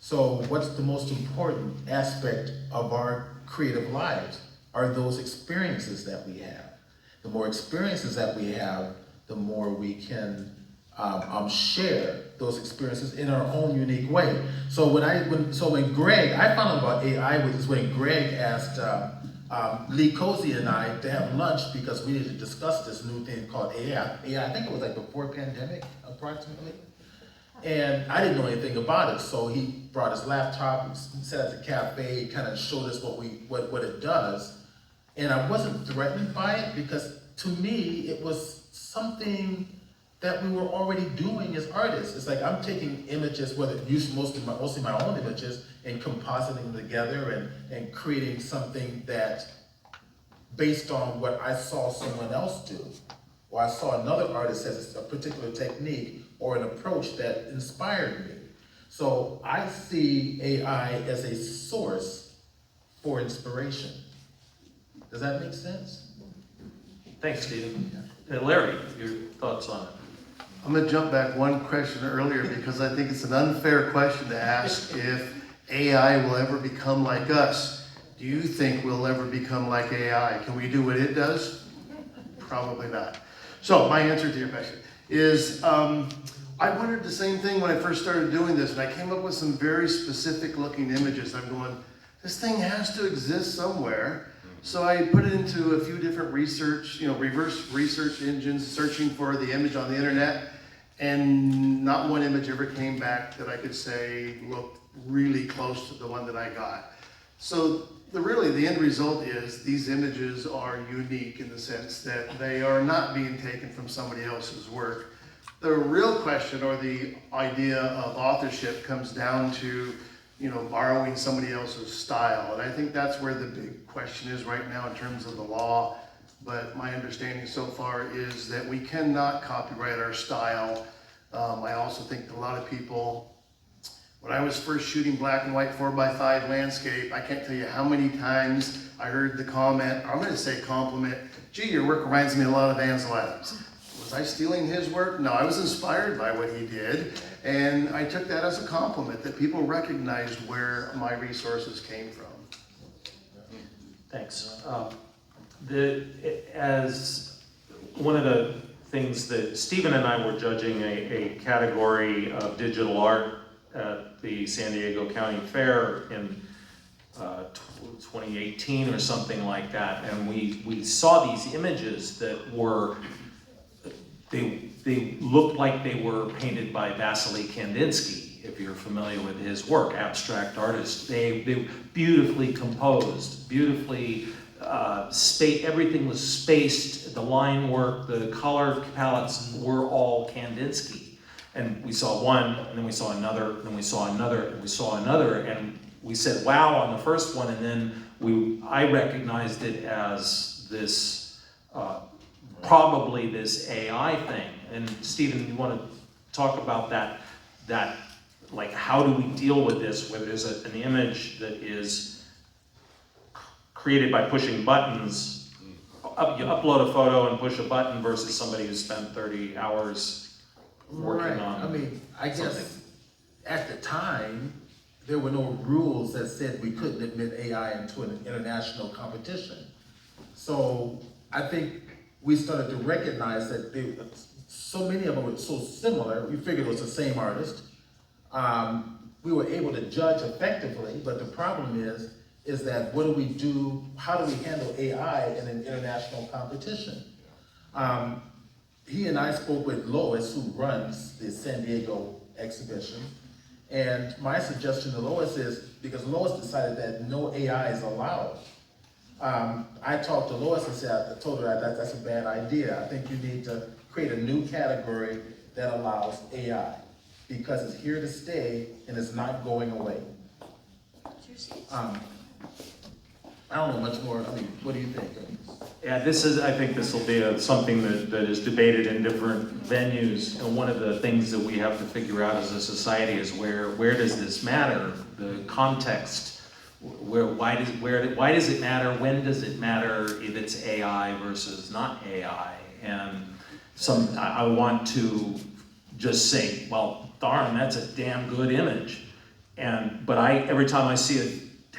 So what's the most important aspect of our creative lives are those experiences that we have. The more experiences that we have, the more we can share those experiences in our own unique way. So when Greg, I found out about AI was when Greg asked Lee Cozy and I to have lunch because we needed to discuss this new thing called AI. I think it was like before pandemic, approximately. And I didn't know anything about it, so he brought his laptop and sat at the cafe, kind of showed us what it does. And I wasn't threatened by it because to me it was something that we were already doing as artists. It's like I'm taking images, mostly my own images, and compositing them together and creating something that based on what I saw someone else do, or I saw another artist has a particular technique or an approach that inspired me. So I see AI as a source for inspiration. Does that make sense? Thanks, Stephen. Larry, your thoughts on it? I'm gonna jump back one question earlier because I think it's an unfair question to ask if AI will ever become like us. Do you think we'll ever become like AI? Can we do what it does? Probably not. So my answer to your question is, I wondered the same thing when I first started doing this, and I came up with some very specific looking images. I'm going, this thing has to exist somewhere. So I put it into a few different reverse research engines, searching for the image on the internet, and not one image ever came back that I could say looked really close to the one that I got. So the end result is these images are unique in the sense that they are not being taken from somebody else's work. The real question or the idea of authorship comes down to borrowing somebody else's style. And I think that's where the big question is right now in terms of the law. But my understanding so far is that we cannot copyright our style. I also think that a lot of people, when I was first shooting black and white 4x5 landscape, I can't tell you how many times I heard the comment, or I'm gonna say compliment, gee, your work reminds me a lot of Ansel Adams. Was I stealing his work? No, I was inspired by what he did. And I took that as a compliment, that people recognized where my resources came from. Thanks. As one of the things that Stephen and I were judging a category of digital art at the San Diego County Fair in 2018 or something like that, and we saw these images that were they looked like they were painted by Vasily Kandinsky, if you're familiar with his work, abstract artist. They beautifully composed, beautifully everything was spaced, the line work, the color palettes were all Kandinsky. And we saw one, and then we saw another, and then we saw another, and we saw another, and we said, wow, on the first one, and then I recognized it as this, probably this AI thing. And Stephen, you want to talk about that, like, how do we deal with this, where there's an image that is created by pushing buttons, you upload a photo and push a button versus somebody who spent 30 hours working on I mean, I something. guess at the time, there were no rules that said we couldn't admit AI into an international competition. So I think we started to recognize that so many of them were so similar, we figured it was the same artist. We were able to judge effectively, but the problem is that what do we do, how do we handle AI in an international competition? He and I spoke with Lois, who runs the San Diego exhibition, and my suggestion to Lois is, because Lois decided that no AI is allowed, I talked to Lois and said, I told her that's a bad idea. I think you need to create a new category that allows AI, because it's here to stay and it's not going away. I don't know much more. I mean, what do you think? Yeah, I think this will be something that is debated in different venues. And one of the things that we have to figure out as a society is where does this matter? The context, why does it matter? When does it matter if it's AI versus not AI? And I want to just say, well, darn, that's a damn good image. But every time I see a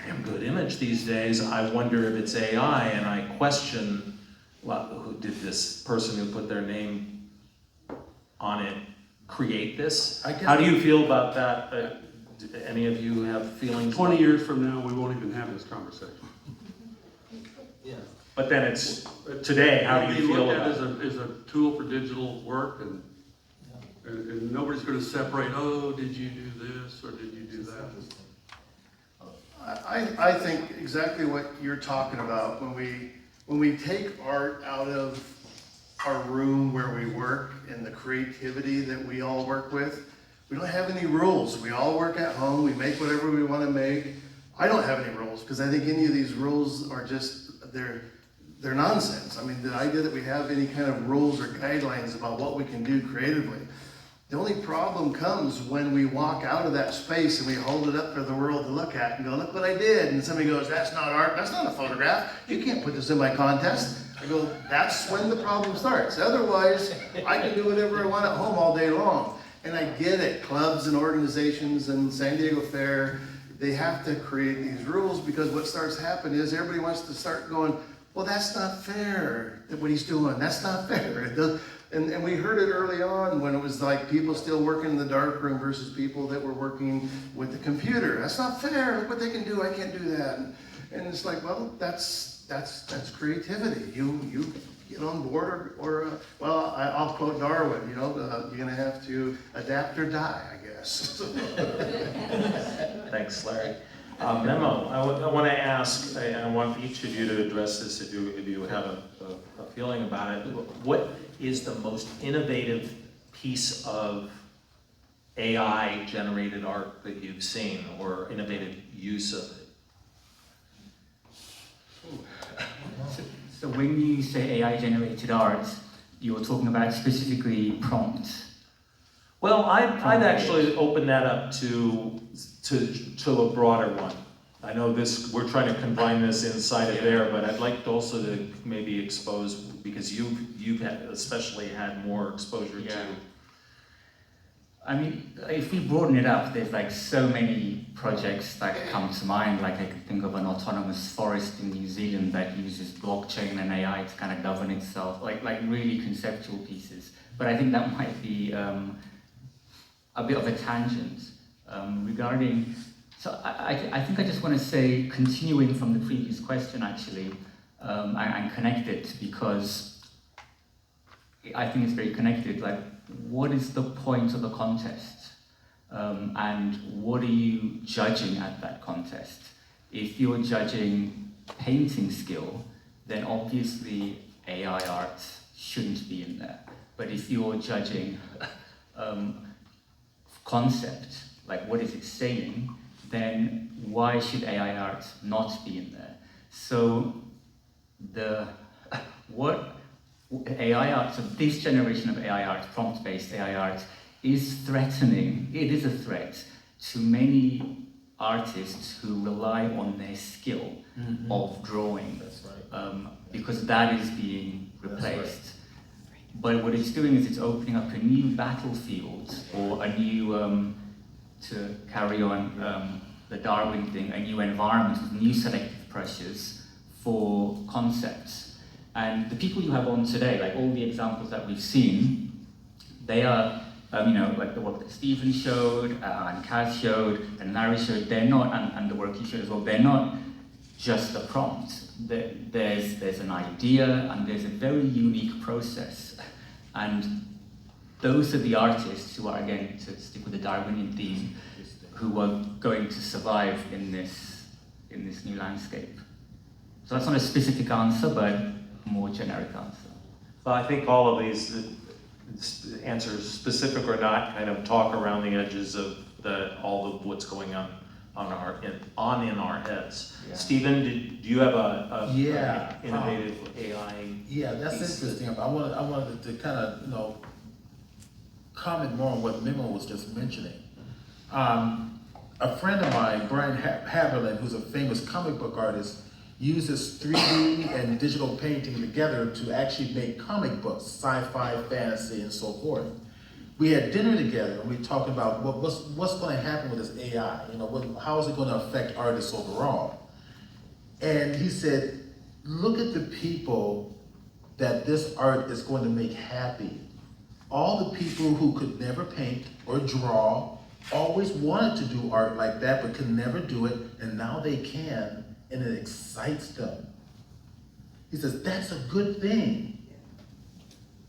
damn good image these days, I wonder if it's AI, and I question, well, who did this person who put their name on it create this? How do you feel about that? Do any of you have feelings? 20 years from now, we won't even have this conversation. Yeah. But then it's today. How do you feel about it? It'll be looked at as a tool for digital work, and nobody's going to separate. Oh, did you do this or did you do that? I think exactly what you're talking about. When we take art out of our room where we work and the creativity that we all work with, we don't have any rules. We all work at home. We make whatever we want to make. I don't have any rules because I think any of these rules are just, they're nonsense. I mean, the idea that we have any kind of rules or guidelines about what we can do creatively. The only problem comes when we walk out of that space and we hold it up for the world to look at and go, look what I did. And somebody goes, that's not art, that's not a photograph. You can't put this in my contest. I go, that's when the problem starts. Otherwise, I can do whatever I want at home all day long. And I get it, clubs and organizations and San Diego Fair, they have to create these rules because what starts happening is everybody wants to start going, well, that's not fair, what he's doing, that's not fair. It does. And we heard it early on when it was like people still working in the dark room versus people that were working with the computer. That's not fair. Look what they can do. I can't do that. And it's like, well, that's creativity. You get on board well, I'll quote Darwin. You're gonna have to adapt or die, I guess. Thanks, Larry. Memo, I want to ask, and I want each of you to address this if you have a feeling about it. What is the most innovative piece of AI-generated art that you've seen, or innovative use of it? So when you say AI-generated art, you're talking about specifically prompts. Well, I'd actually open that up to a broader one. I know we're trying to combine this inside of there, but I'd like also to maybe expose, because you've especially had more exposure to. I mean, if we broaden it up, there's like so many projects that come to mind. Like I can think of an autonomous forest in New Zealand that uses blockchain and AI to kind of govern itself, like really conceptual pieces. But I think that might be a bit of a tangent regarding. So I think I just want to say, continuing from the previous question actually, and connect it, because I think it's very connected. Like, what is the point of the contest? And what are you judging at that contest? If you're judging painting skill, then obviously AI art shouldn't be in there. But if you're judging concept, like what is it saying, then why should AI art not be in there? So what AI art, so this generation of AI art, prompt-based AI art, is threatening, it is a threat to many artists who rely on their skill of drawing. That's right. Because that is being replaced. But what it's doing is it's opening up a new battlefield, or a new, to carry on the Darwin thing, a new environment with new selective pressures for concepts. And the people you have on today, like all the examples that we've seen, they are, like the work that Stephen showed, and Kaz showed, and Larry showed, they're not, and the work you showed as well, they're not just a prompt. There's an idea, and there's a very unique process. And those are the artists who are, again, to stick with the Darwinian theme, who are going to survive in this new landscape. So that's not a specific answer, but a more generic answer. Well, I think all of these answers, specific or not, kind of talk around the edges of all of what's going on in our heads. Yeah. Stephen, do you have an innovative AI? Yeah, that's piece interesting. I wanted to kind of, comment more on what Memo was just mentioning. A friend of mine, Brian Haberlin, who's a famous comic book artist, uses 3D and digital painting together to actually make comic books, sci-fi, fantasy, and so forth. We had dinner together and we talked about what's going to happen with this AI. How is it going to affect artists overall? And he said, look at the people that this art is going to make happy. All the people who could never paint or draw, always wanted to do art like that, but could never do it, and now they can, and it excites them. He says, that's a good thing.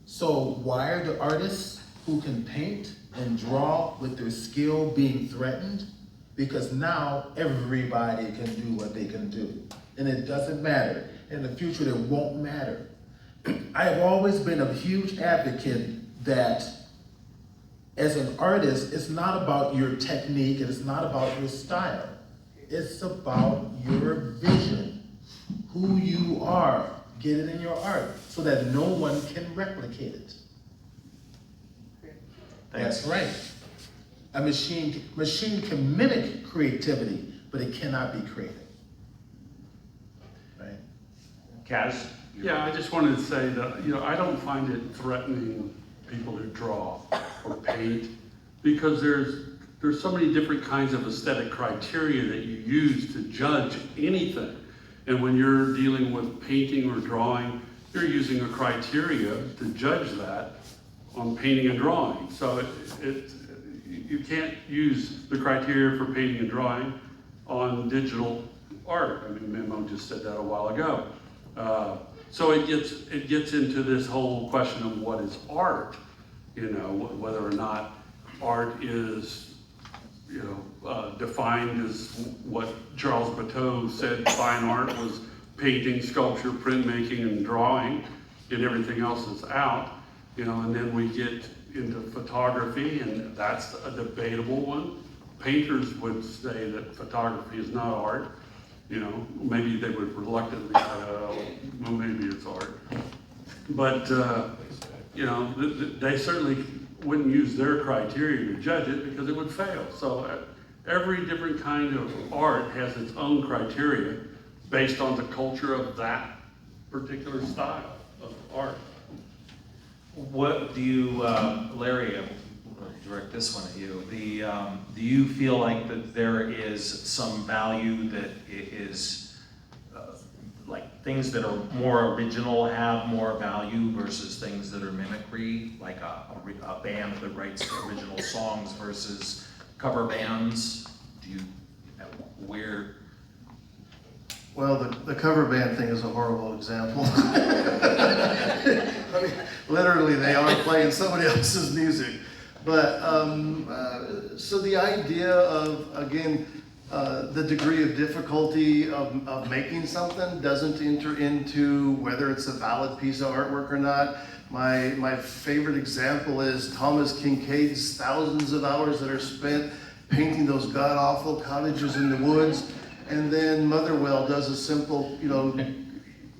So why are the artists who can paint and draw with their skill being threatened? Because now everybody can do what they can do. And it doesn't matter. In the future, it won't matter. I have always been a huge advocate that as an artist, it's not about your technique and it's not about your style. It's about your vision, who you are. Get it in your art so that no one can replicate it. That's right. A machine can mimic creativity, but it cannot be creative. Right? Kaz? Yeah, I just wanted to say that, I don't find it threatening people who draw or paint, because there's so many different kinds of aesthetic criteria that you use to judge anything. And when you're dealing with painting or drawing, you're using a criteria to judge that on painting and drawing. So you can't use the criteria for painting and drawing on digital art. I mean, Memo just said that a while ago. So it gets into this whole question of what is art, whether or not art is, defined as what Charles Bateau said fine art was: painting, sculpture, printmaking, and drawing, and everything else is out. And then we get into photography, and that's a debatable one. Painters would say that photography is not art. Maybe they would reluctantly say, well, maybe it's art. But, they certainly wouldn't use their criteria to judge it, because it would fail. So every different kind of art has its own criteria based on the culture of that particular style of art. What do you, Larry, I'll direct this one at you. Do you feel like that there is some value that is, like things that are more original have more value versus things that are mimicry, like a band that writes original songs versus cover bands? Well, the cover band thing is a horrible example. I mean, literally, they are playing somebody else's music. But, so the idea of, again, the degree of difficulty of making something doesn't enter into whether it's a valid piece of artwork or not. My favorite example is Thomas Kincaid's thousands of hours that are spent painting those god-awful cottages in the woods, and then Motherwell does a simple,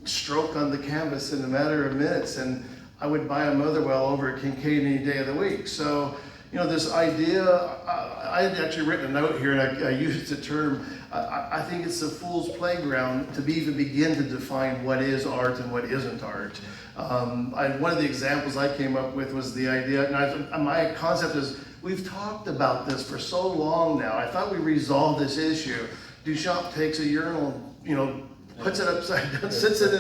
stroke on the canvas in a matter of minutes, and I would buy a Motherwell over at Kincaid any day of the week. So, this idea, I had actually written a note here, and I used the term, I think it's a fool's playground to even begin to define what is art and what isn't art. One of the examples I came up with was the idea, and my concept is, we've talked about this for so long now. I thought we resolved this issue. Duchamp takes a urinal, puts it upside down, sits it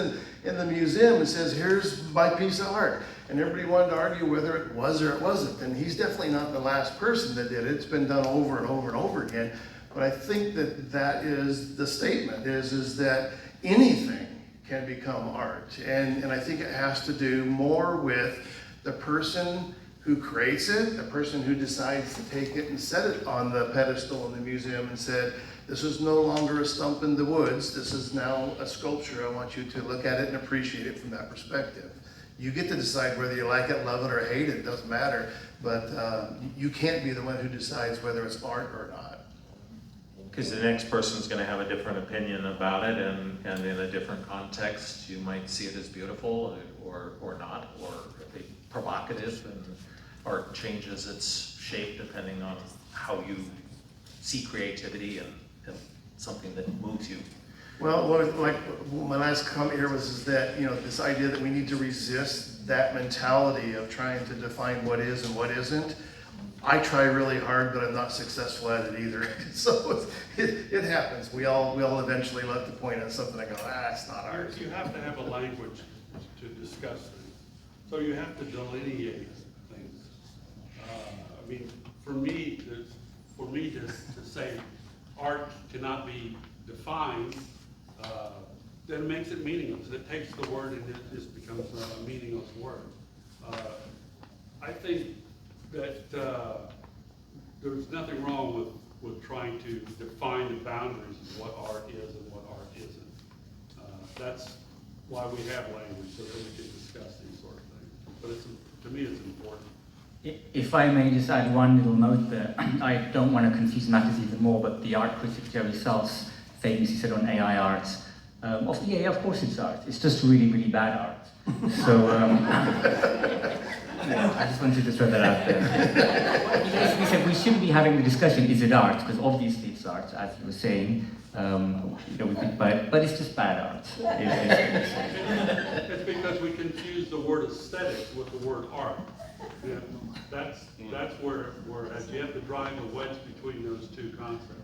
in the museum and says, here's my piece of art. And everybody wanted to argue whether it was or it wasn't. And he's definitely not the last person that did it. It's been done over and over and over again. But I think that is the statement, is that anything can become art. And I think it has to do more with the person who creates it, the person who decides to take it and set it on the pedestal in the museum and said, this is no longer a stump in the woods, this is now a sculpture. I want you to look at it and appreciate it from that perspective. You get to decide whether you like it, love it, or hate it, doesn't matter. But you can't be the one who decides whether it's art or not. Because the next person's going to have a different opinion about it, and in a different context, you might see it as beautiful or not, or provocative, and art changes its shape depending on how you see creativity and something that moves you. Well, my last comment here is that, this idea that we need to resist that mentality of trying to define what is and what isn't. I try really hard, but I'm not successful at it either. So it happens. We all eventually let the point at something and go, it's not art. You have to have a language to discuss things. So you have to delineate things. For me to say art cannot be defined, then it makes it meaningless. It takes the word and it just becomes a meaningless word. I think that there's nothing wrong with trying to define the boundaries of what art is and what art isn't. That's why we have language, so that we can discuss these sort of things. But to me, it's important. If I may just add one little note there, I don't want to confuse matters even more, but the art critic Jerry Saltz famously said on AI art, of course it's art, it's just really, really bad art. So, I just wanted to throw that out there. He basically said we shouldn't be having the discussion, is it art? Because obviously it's art, as you were saying. We could buy it, but it's just bad art. It's because we confuse the word aesthetics with the word art. That's where you have to drive a wedge between those two concepts.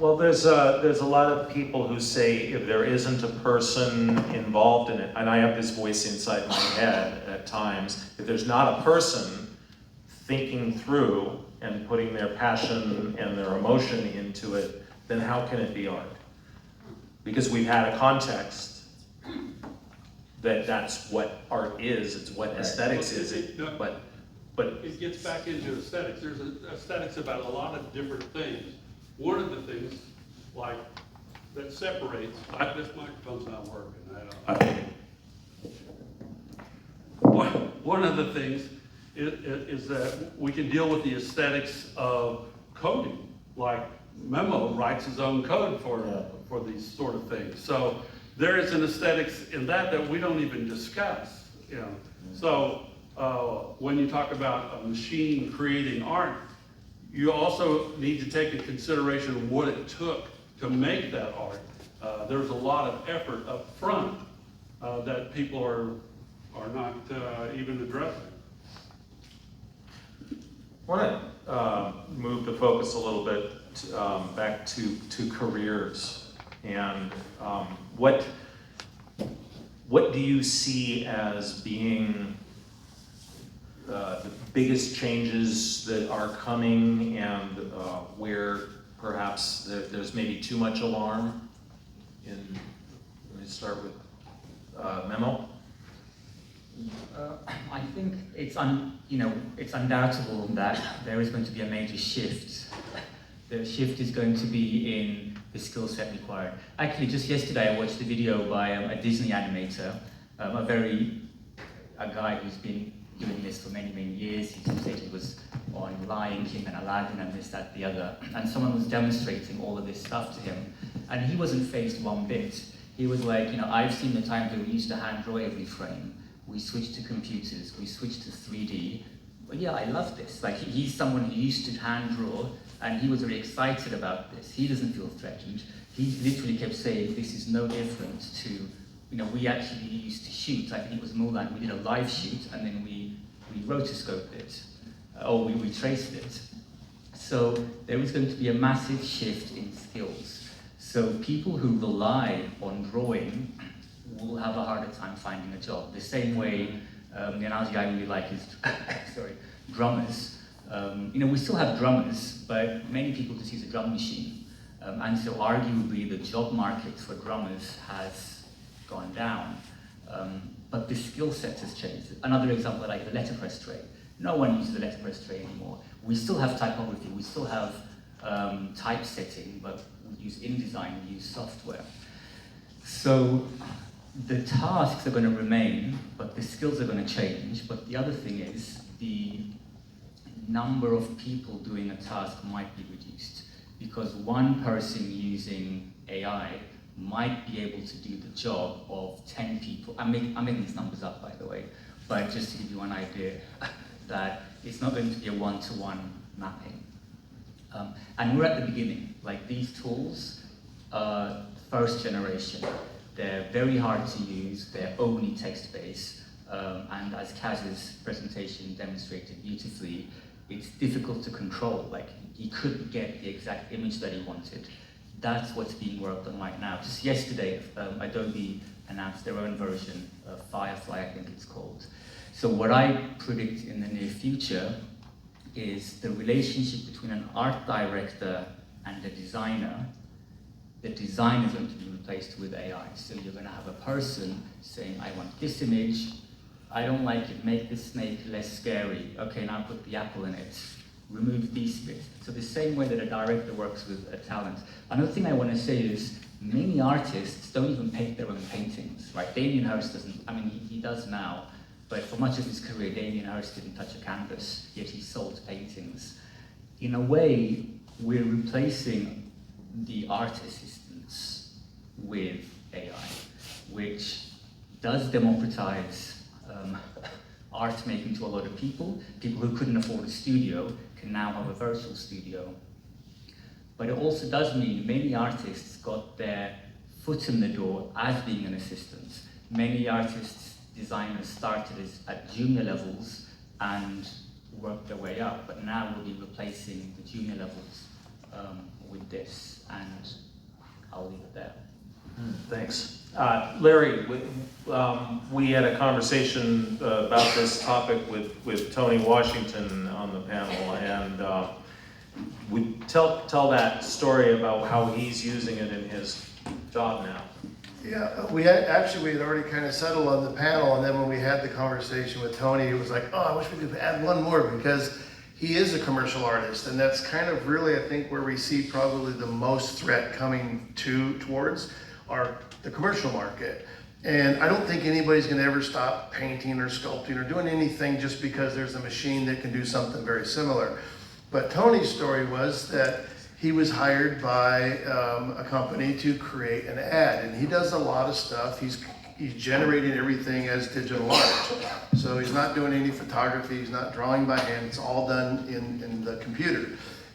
Well, there's a lot of people who say if there isn't a person involved in it, and I have this voice inside my head at times, if there's not a person thinking through and putting their passion and their emotion into it, then how can it be art? Because we've had a context that's what art is, it's what aesthetics is, but it gets back into aesthetics. There's aesthetics about a lot of different things. One of the things, that separates, this microphone's not working, one of the things is that we can deal with the aesthetics of coding, like Memo writes his own code for these sort of things. So there is an aesthetics in that we don't even discuss, So when you talk about a machine creating art, you also need to take into consideration what it took to make that art. There's a lot of effort up front that people are not even addressing. I want to move the focus a little bit back to careers, and what do you see as being the biggest changes that are coming, and where perhaps there's maybe too much alarm? Let me start with Memo. I think it's undoubtable that there is going to be a major shift The shift is going to be in the skill set required. Actually, just yesterday I watched a video by a Disney animator, a guy who's been doing this for many, many years. He said he was on Lion King and Aladdin and this, that, the other. And someone was demonstrating all of this stuff to him. And he wasn't phased one bit. He was like, I've seen the times when we used to hand draw every frame. We switched to computers, we switched to 3D. But yeah, I love this. Like, he's someone who used to hand draw, and he was very excited about this. He doesn't feel threatened. He literally kept saying, this is no different to, we actually used to shoot. I think it was Mulan. We did a live shoot, and then we rotoscoped it, or we traced it. So there is going to be a massive shift in skills. So people who rely on drawing will have a harder time finding a job. The same way, the analogy I really like is, drummers. We still have drummers, but many people just use a drum machine. And so arguably the job market for drummers has gone down. But the skill set has changed. Another example, like the letterpress tray. No one uses the letterpress tray anymore. We still have typography, we still have typesetting, but we use InDesign, we use software. So the tasks are going to remain, but the skills are going to change. But the other thing is the number of people doing a task might be reduced, because one person using AI might be able to do the job of 10 people. I'm making these numbers up, by the way, but just to give you an idea that it's not going to be a one-to-one mapping. And we're at the beginning. Like, these tools are first generation. They're very hard to use, they're only text-based, and as Kaz's presentation demonstrated beautifully, it's difficult to control. Like, he couldn't get the exact image that he wanted. That's what's being worked on right now. Just yesterday, Adobe announced their own version of Firefly, I think it's called. So what I predict in the near future is the relationship between an art director and a designer. The design is going to be replaced with AI. So you're going to have a person saying, I want this image, I don't like it, make this snake less scary. Okay, now put the apple in it. Remove these bits. So the same way that a director works with a talent. Another thing I want to say is many artists don't even paint their own paintings, right? Damien Hirst doesn't, he does now, but for much of his career, Damien Hirst didn't touch a canvas, yet he sold paintings. In a way, we're replacing the art assistants with AI, which does democratize art making to a lot of people. People who couldn't afford a studio can now have a virtual studio. But it also does mean many artists got their foot in the door as being an assistant. Many artists, designers started at junior levels and worked their way up, but now we'll be replacing the junior levels with this, and I'll leave it there. Thanks. Larry, we had a conversation about this topic with Tony Washington on the panel, and we tell that story about how he's using it in his job now. Yeah, we had already kind of settled on the panel, and then when we had the conversation with Tony, it was like, oh, I wish we could add one more, because he is a commercial artist, and that's kind of really, I think, where we see probably the most threat coming towards the commercial market. And I don't think anybody's going to ever stop painting or sculpting or doing anything just because there's a machine that can do something very similar. But Tony's story was that he was hired by a company to create an ad, and he does a lot of stuff. He's generating everything as digital art. So he's not doing any photography, he's not drawing by hand, it's all done in the computer.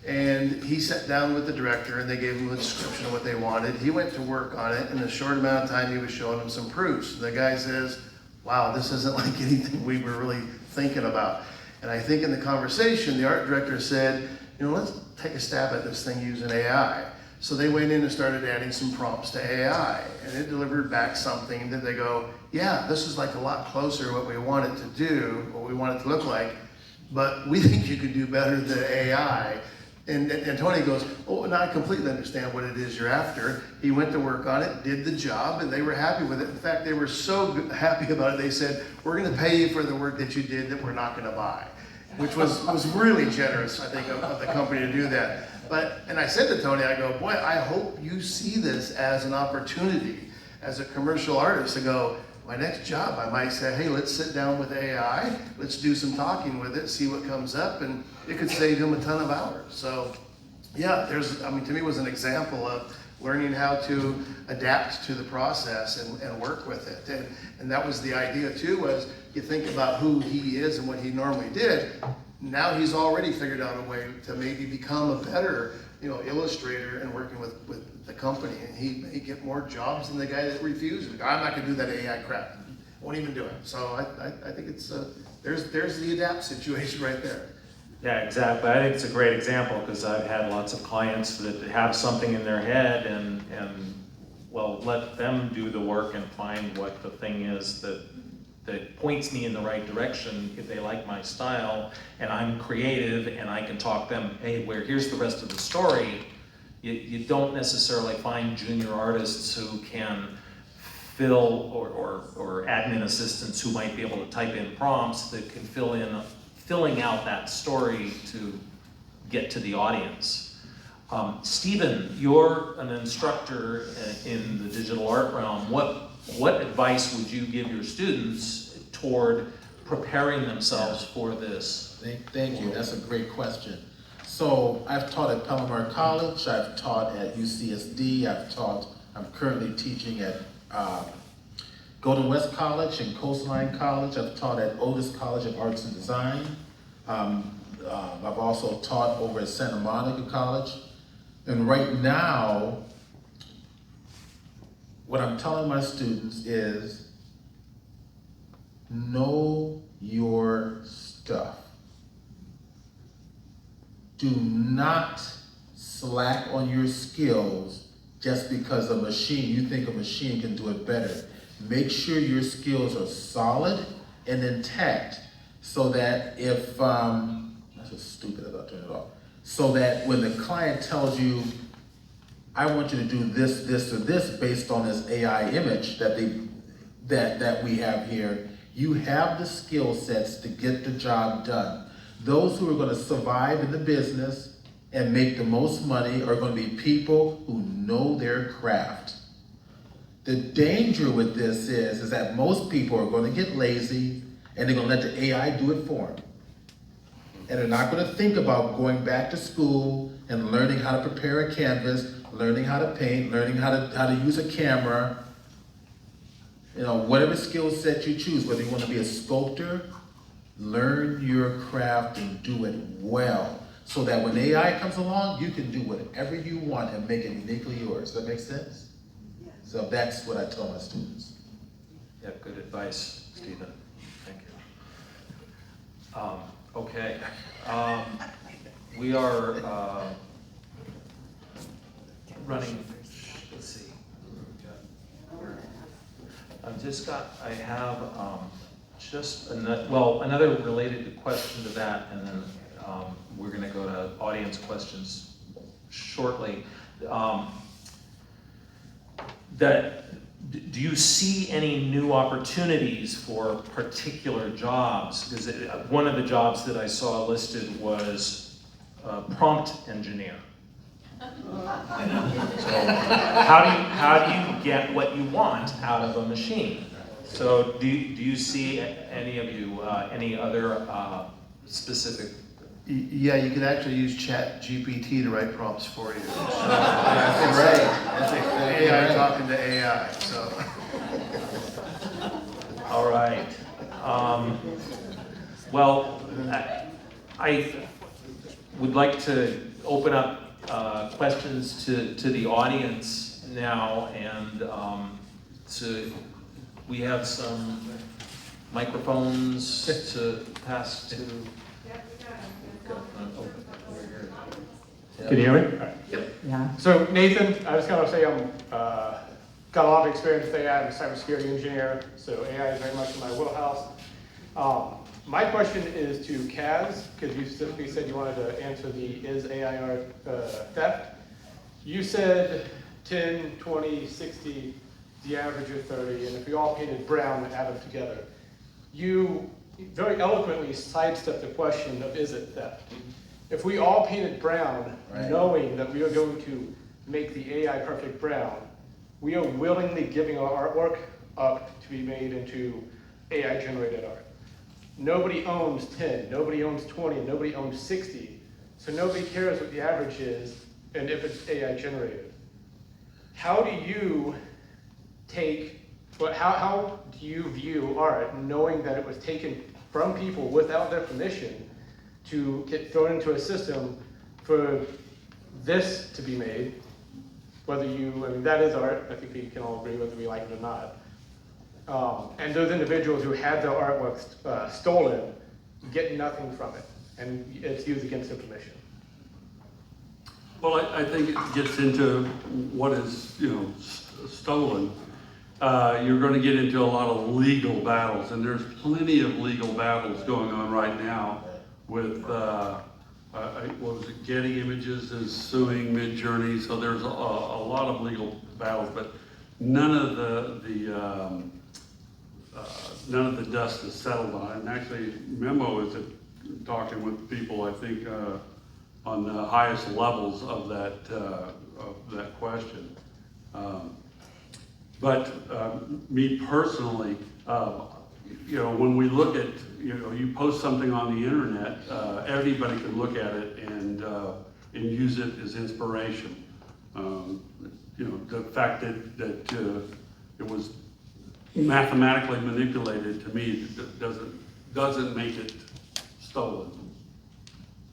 And he sat down with the director and they gave him a description of what they wanted. He went to work on it. In a short amount of time, he was showing him some proofs. The guy says, wow, this isn't like anything we were really thinking about. And I think in the conversation, the art director said, let's take a stab at this thing using AI. So they went in and started adding some prompts to AI, and it delivered back something that they go, yeah, this is like a lot closer to what we want it to do, what we want it to look like, but we think you could do better than AI. And Tony goes, oh, now I completely understand what it is you're after. He went to work on it, did the job, and they were happy with it. In fact, they were so happy about it, they said, we're going to pay you for the work that you did that we're not going to buy, which was really generous, I think, of the company to do that. And I said to Tony, I go, boy, I hope you see this as an opportunity. As a commercial artist, I go, my next job, I might say, hey, let's sit down with AI, let's do some talking with it, see what comes up, and it could save him a ton of hours. So, yeah, to me it was an example of learning how to adapt to the process and work with it. And that was the idea too, was you think about who he is and what he normally did. Now he's already figured out a way to maybe become a better, illustrator and working with the company. And he may get more jobs than the guy that refuses. I'm not gonna do that AI crap. Won't even do it. So I think it's, there's the adapt situation right there. Yeah, exactly. I think it's a great example because I've had lots of clients that have something in their head and well, let them do the work and find what the thing is that points me in the right direction if they like my style and I'm creative and I can talk them, hey, here's the rest of the story. You don't necessarily find junior artists who can fill or admin assistants who might be able to type in prompts that can filling out that story to get to the audience. Stephen, you're an instructor in the digital art realm. What advice would you give your students toward preparing themselves for this? Thank you, that's a great question. So I've taught at Palomar College, I've taught at UCSD, I'm currently teaching at Golden West College and Coastline College. I've taught at Otis College of Arts and Design. I've also taught over at Santa Monica College. And right now, what I'm telling my students is, know your stuff. Do not slack on your skills just because you think a machine can do it better. Make sure your skills are solid and intact so that if, that's just stupid about turning it off, so that when the client tells you, I want you to do this, this, or this based on this AI image that we have here, you have the skill sets to get the job done. Those who are going to survive in the business and make the most money are going to be people who know their craft. The danger with this is that most people are going to get lazy and they're going to let the AI do it for them. And they're not going to think about going back to school and learning how to prepare a canvas, learning how to paint, learning how to use a camera. Whatever skill set you choose, whether you want to be a sculptor, learn your craft and do it well. So that when AI comes along, you can do whatever you want and make it uniquely yours. Does that make sense? Yes. So that's what I tell my students. Yeah, good advice, Stephen. Thank you. Okay. We are running, let's see. I have another related question to that, and then we're going to go to audience questions shortly. Do you see any new opportunities for particular jobs? Because one of the jobs that I saw listed was prompt engineer. So how do you get what you want out of a machine? So do you see any of you any other specific? Yeah, you can actually use ChatGPT to write prompts for you. That's right. AI talking to AI. So. All right. Well, I would like to open up questions to the audience now, and we have some microphones to pass to. Can you hear me? Right. Yep. Yeah. So Nathan, I just gotta say I'm got a lot of experience with AI. I'm a cybersecurity engineer, so AI is very much in my wheelhouse. My question is to Kaz, because you specifically said you wanted to answer the is AI art theft. You said 10, 20, 60, the average of 30, and if we all painted brown and add them together. You very eloquently sidestepped the question of is it theft. if we all painted brown, Right. knowing that we are going to make the AI perfect brown, we are willingly giving our artwork up to be made into AI generated art. Nobody owns 10, nobody owns 20, nobody owns 60, so nobody cares what the average is and if it's AI generated. How do you how do you view art knowing that it was taken from people without their permission to get thrown into a system for this to be made? Whether I mean, that is art, I think we can all agree whether we like it or not. And those individuals who had their artwork stolen get nothing from it, and it's used against their permission. Well, I think it gets into what is, stolen. You're going to get into a lot of legal battles, and there's plenty of legal battles going on right now with, what was it, Getty Images is suing MidJourney, so there's a lot of legal battles, but none of the dust is settled on it. And actually, Memo is talking with people, I think, on the highest levels of that question. But me personally, when we look at, you post something on the internet, everybody can look at it and use it as inspiration. The fact that it was mathematically manipulated, to me, doesn't make it stolen.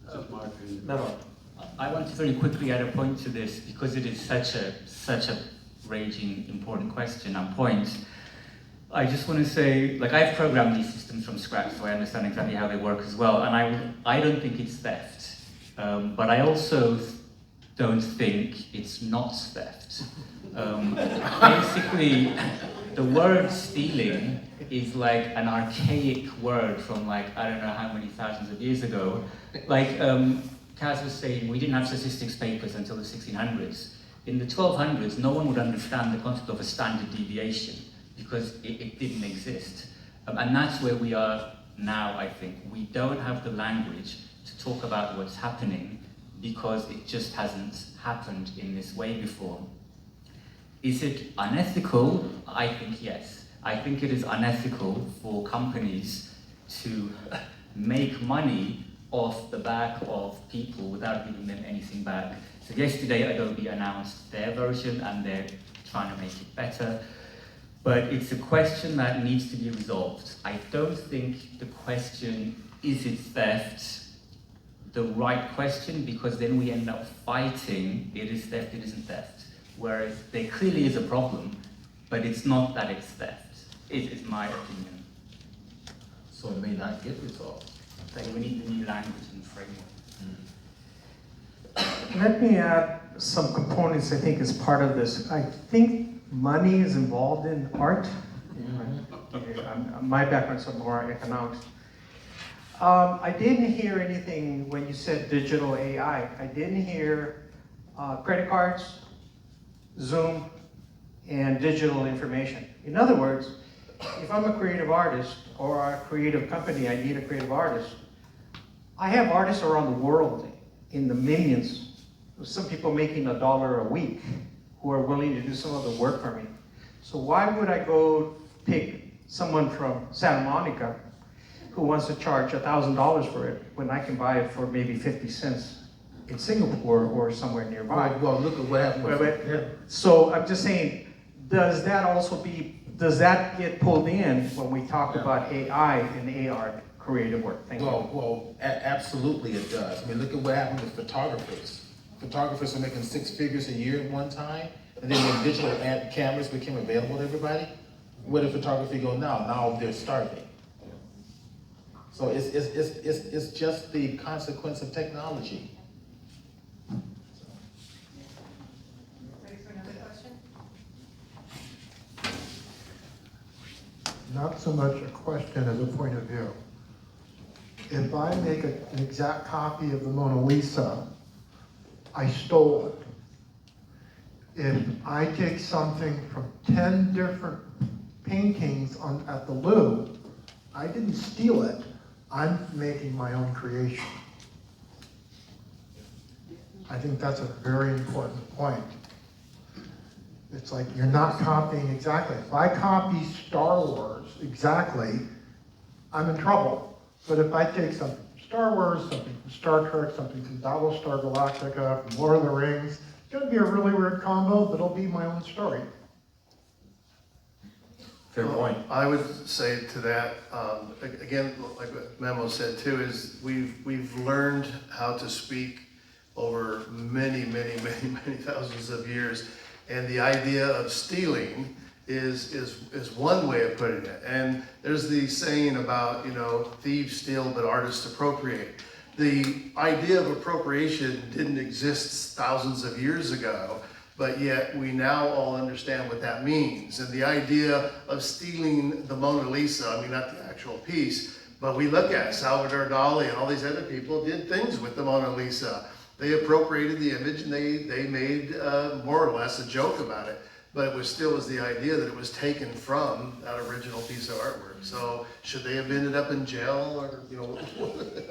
That's my opinion. No. I want to very quickly add a point to this because it is such a raging important question and point. I just want to say, I've programmed these systems from scratch, so I understand exactly how they work as well, and I don't think it's theft. But I also don't think it's not theft. Basically, the word stealing is like an archaic word from I don't know how many thousands of years ago. Kaz was saying, we didn't have statistics papers until the 1600s. In the 1200s, no one would understand the concept of a standard deviation because it didn't exist. And that's where we are now, I think. We don't have the language to talk about what's happening because it just hasn't happened in this way before. Is it unethical? I think yes. I think it is unethical for companies to make money off the back of people without giving them anything back. So yesterday Adobe announced their version and they're trying to make it better. But it's a question that needs to be resolved. I don't think the question, is it theft, the right question, because then we end up fighting, it is theft, it isn't theft. Whereas there clearly is a problem, but it's not that it's theft. It is my opinion. So it may not get resolved. So we need the new language and framework. Let me add some components I think is part of this. I think money is involved in art. My background's more economics. I didn't hear anything when you said digital AI. I didn't hear credit cards, Zoom, and digital information. In other words, if I'm a creative artist or a creative company, I need a creative artist. I have artists around the world in the millions, some people making $1 a week who are willing to do some of the work for me. So why would I go pick someone from Santa Monica who wants to charge $1,000 for it when I can buy it for maybe 50 cents in Singapore or somewhere nearby? Well, look at what happened. So I'm just saying, does that get pulled in when we talk about AI and AR creative work? Thank you. Well, absolutely it does. I mean, look at what happened with photographers. Photographers are making 6 figures a year at one time, and then when digital cameras became available to everybody, where did photography go now? Now they're starving. So it's just the consequence of technology. Ready for another question? Not so much a question as a point of view. If I make an exact copy of the Mona Lisa, I stole it. If I take something from 10 different paintings at the Louvre, I didn't steal it. I'm making my own creation. I think that's a very important point. It's like you're not copying exactly. If I copy Star Wars exactly, I'm in trouble. But if I take something from Star Wars, something from Star Trek, something from Battlestar Galactica, from Lord of the Rings, it's going to be a really weird combo, but it'll be my own story. Fair point. I would say to that, again, like what Memo said too, is we've learned how to speak over many thousands of years. And the idea of stealing is one way of putting it. And there's the saying about, thieves steal, but artists appropriate. The idea of appropriation didn't exist thousands of years ago, but yet we now all understand what that means. And the idea of stealing the Mona Lisa, I mean, not the actual piece, but we look at Salvador Dali and all these other people did things with the Mona Lisa. They appropriated the image and they made more or less a joke about it. But it still was the idea that it was taken from that original piece of artwork. So should they have ended up in jail or,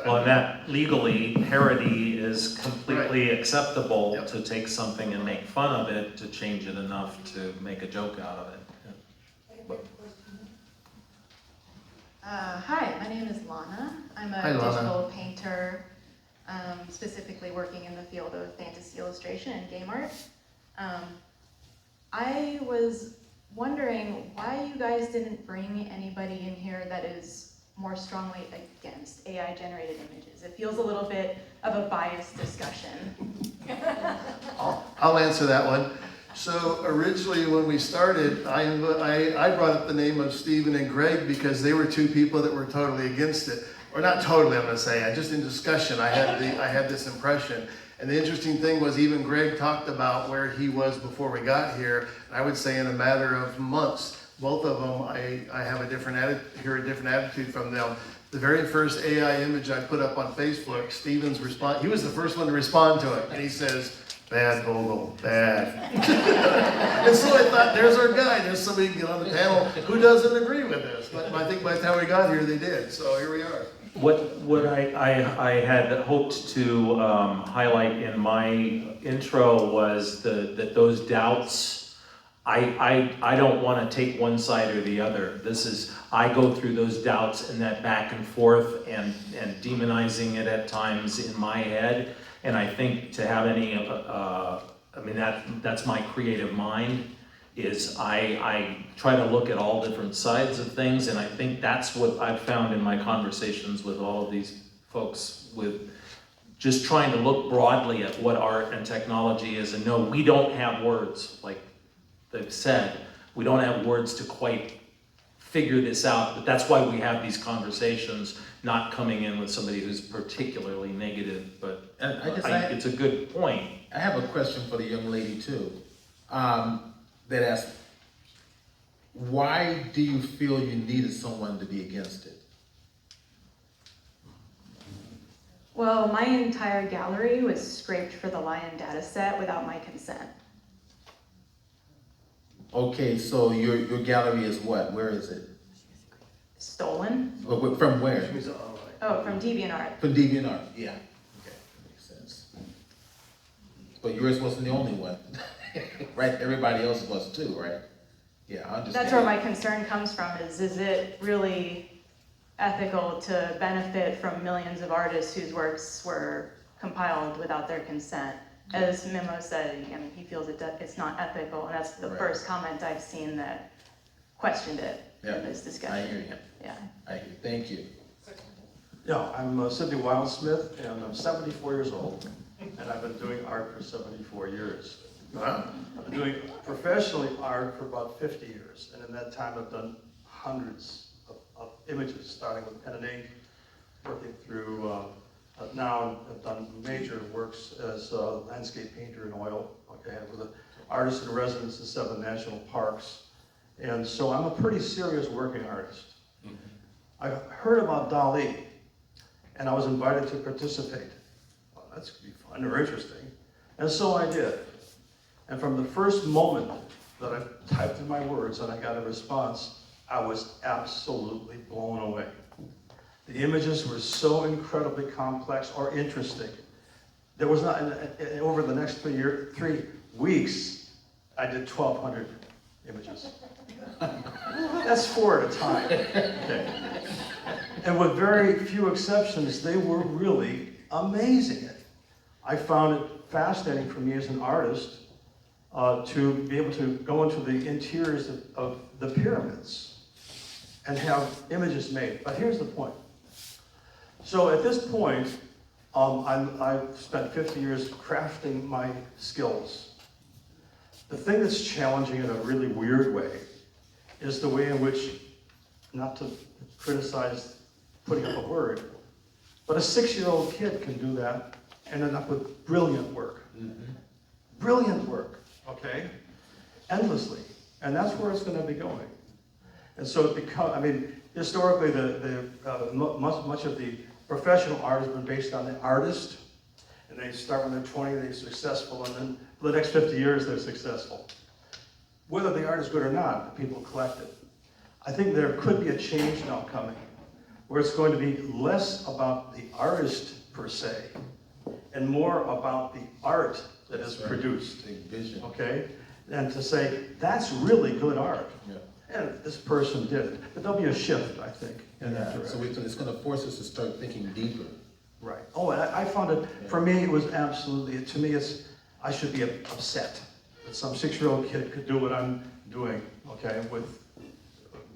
Well, and that legally, parody is completely Right. acceptable. Yep. To take something and make fun of it, to change it enough to make a joke out of it. Hi, my name is Lana. I'm a Hi, Lana. digital painter, specifically working in the field of fantasy illustration and game art. I was wondering why you guys didn't bring anybody in here that is more strongly against AI-generated images. It feels a little bit of a biased discussion. I'll answer that one. So originally when we started, I brought up the name of Stephen and Greg because they were two people that were totally against it. Or not totally, I'm gonna say, just in discussion, I had this impression. And the interesting thing was even Greg talked about where he was before we got here. And I would say in a matter of months, both of them, I have a different attitude from them. The very first AI image I put up on Facebook, Stephen's response, he was the first one to respond to it. And he says, "Bad, Vogel, bad." And so I thought, there's our guy. There's somebody on the panel who doesn't agree with this. But I think by the time we got here, they did. So here we are. What I had hoped to highlight in my intro was that those doubts, I don't want to take one side or the other. I go through those doubts and that back and forth and demonizing it at times in my head. And I think to have any, that's my creative mind, is I try to look at all different sides of things, and I think that's what I've found in my conversations with all of these folks, with just trying to look broadly at what art and technology is. And no, we don't have words, like they've said, we don't have words to quite figure this out, but that's why we have these conversations, not coming in with somebody who's particularly negative, but it's a good point. I have a question for the young lady too, that asks, why do you feel you needed someone to be against it? Well, my entire gallery was scraped for the Lion data set without my consent. Okay, so your gallery is what? Where is it? Stolen? From where? Oh, from DeviantArt. From DeviantArt, yeah. Okay, makes sense. But yours wasn't the only one, right? Everybody else was too, right? Yeah, I understand. That's where my concern comes from, is it really ethical to benefit from millions of artists whose works were compiled without their consent? As Memo said, he feels it's not ethical, and that's the first comment I've seen that questioned it in this discussion. I hear you. Yeah. I hear you. Thank you. Yeah, I'm Sidney Wildsmith, and I'm 74 years old, and I've been doing art for 74 years. Wow. I've been doing professionally art for about 50 years, and in that time I've done hundreds of images, starting with pen and ink, working through, now I've done major works as a landscape painter in oil, okay, with an artist in residence in 7 national parks, and so I'm a pretty serious working artist. I heard about Dali, and I was invited to participate. Well, that's gonna be fun or interesting. And so I did. And from the first moment that I typed in my words and I got a response, I was absolutely blown away. The images were so incredibly complex or interesting There was not, over the next 3 weeks, I did 1,200 images. That's 4 at a time. Okay. And with very few exceptions, they were really amazing. I found it fascinating for me as an artist to be able to go into the interiors of the pyramids and have images made. But here's the point. So at this point, I've spent 50 years crafting my skills. The thing that's challenging in a really weird way is the way in which, not to criticize putting up a word, but a 6-year-old kid can do that and end up with brilliant work. Mm-hmm. Brilliant work, okay? Endlessly. And that's where it's going to be going. And so it becomes, I mean, historically, much of the professional art has been based on the artist, and they start when they're 20, they're successful, and then for the next 50 years, they're successful. Whether the art is good or not, the people collect it. I think there could be a change now coming, where it's going to be less about the artist per se, and more about the art that is produced. Vision. Okay? And to say, that's really good art. Yeah. And this person did it. But there'll be a shift, I think, in that So direction. it's going to force us to start thinking deeper. Right. Oh, and I found it, for me, it was absolutely, to me, I should be upset that some 6-year-old kid could do what I'm doing, okay, with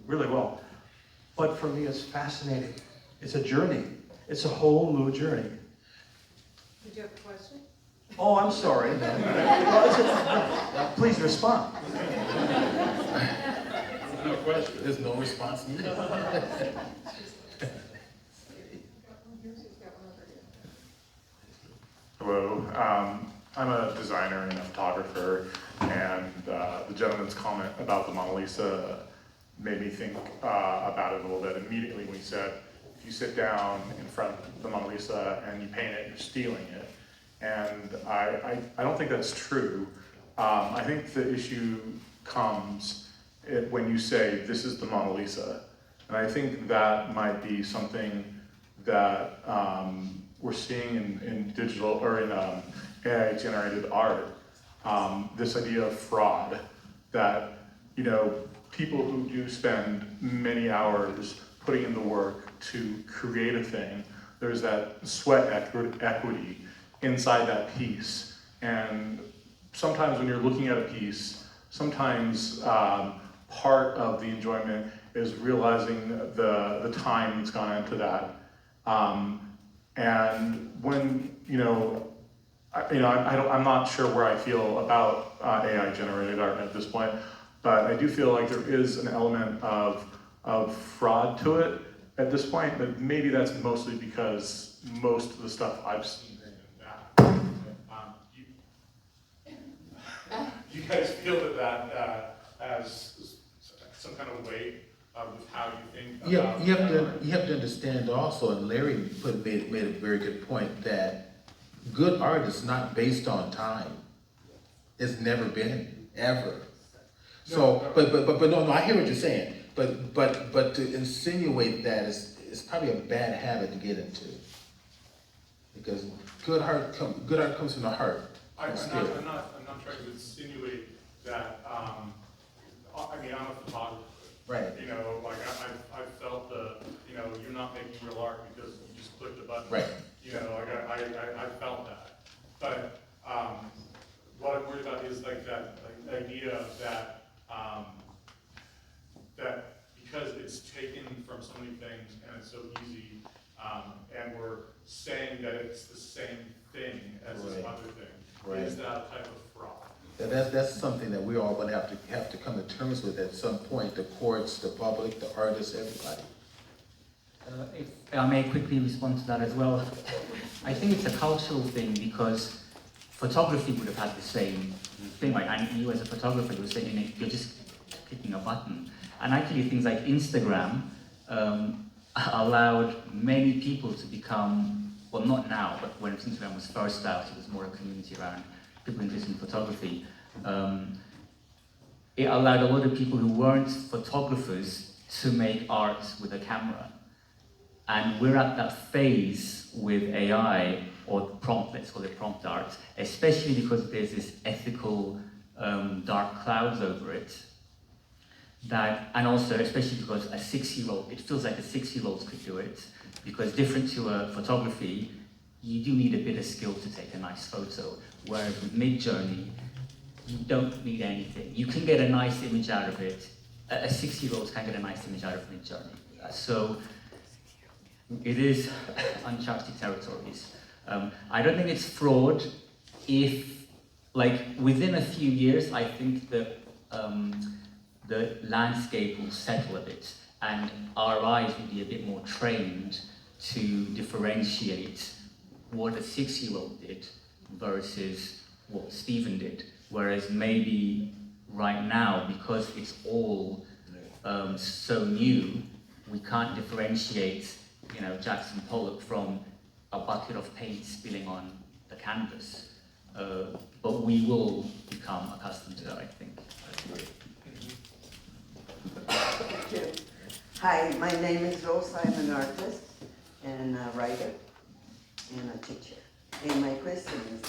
really well. But for me, it's fascinating. It's a journey. It's a whole new journey. Did you have a question? Oh, I'm sorry. Please respond. No question. There's no response needed. Hello, I'm a designer and a photographer, and the gentleman's comment about the Mona Lisa made me think about it a little bit immediately when he said, if you sit down in front of the Mona Lisa and you paint it, you're stealing it. And I don't think that's true. I think the issue comes when you say, this is the Mona Lisa. And I think that might be something that we're seeing in digital, or in AI-generated art. This idea of fraud, that, you know, people who do spend many hours putting in the work to create a thing, there's that sweat equity inside that piece. And sometimes when you're looking at a piece, sometimes part of the enjoyment is realizing the time that's gone into that. And when, I'm not sure where I feel about AI-generated art at this point, but I do feel like there is an element of fraud to it at this point, but maybe that's mostly because most of the stuff I've seen do you guys feel that has some kind of weight with how you think about You have to understand also, and Larry made a very good point, that good art is not based on time. It's never been, ever. So, but no, I hear what you're saying. But to insinuate that is probably a bad habit to get into, because good art comes from the heart. I'm not trying to insinuate that. I'm a photographer. Right. I've felt you're not making real art because you just clicked a button. Right. I felt that. But what I'm worried about is that idea that that because it's taken from so many things and it's so easy, and we're saying that it's the same thing as this other thing, is that a type of fraud? That's something that we're all going to have to come to terms with at some point. The courts, the public, the artists, everybody. If I may quickly respond to that as well, I think it's a cultural thing, because photography would have had the same thing, right? And you as a photographer, you're saying you're just clicking a button. And actually things like Instagram allowed many people to become, well, not now, but when Instagram was first out, it was more a community around people interested in photography. It allowed a lot of people who weren't photographers to make art with a camera. And we're at that phase with AI or the prompt, let's call it prompt art, especially because there's this ethical dark clouds over it. That, and also, especially because a 6-year-old, it feels like a 6-year-old could do it, because different to photography, you do need a bit of skill to take a nice photo, whereas with MidJourney, you don't need anything. You can get a nice image out of it. A 6-year-old can get a nice image out of MidJourney. So it is uncharted territories. I don't think it's fraud if, like, within a few years, I think that the landscape will settle a bit and our eyes will be a bit more trained to differentiate what a 6-year-old did versus what Stephen did. Whereas maybe right now, because it's all so new, we can't differentiate, you know, Jackson Pollock from a bucket of paint spilling on the canvas. But we will become accustomed to that, I think. Hi, my name is Rose. I'm an artist and a writer and a teacher. And my question is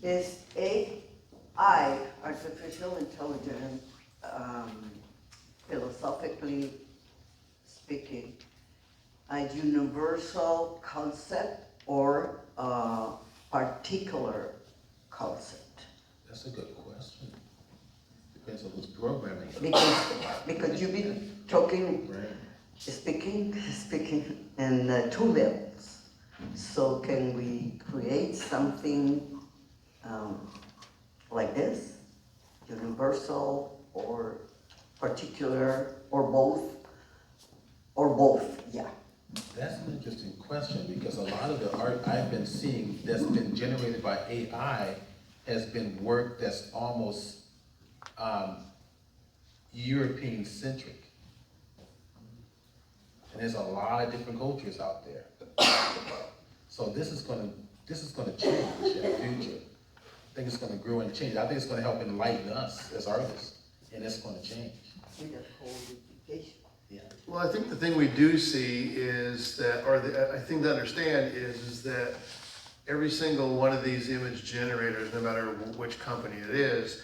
this: is AI, artificial intelligence, philosophically speaking, a universal concept or a particular concept? That's a good question. Depends on who's programming it. Because you've been talking, Right. speaking in 2 levels. So can we create something like this, universal or particular or both? Or both, yeah. That's an interesting question, because a lot of the art I've been seeing that's been generated by AI has been work that's almost European-centric. And there's a lot of different cultures out there. So this is gonna change in the future. I think it's gonna grow and change. I think it's gonna help enlighten us as artists, and it's gonna change. With a codification. Yeah. Well, I think the thing we do see is that, or I think to understand is that every single one of these image generators, no matter which company it is,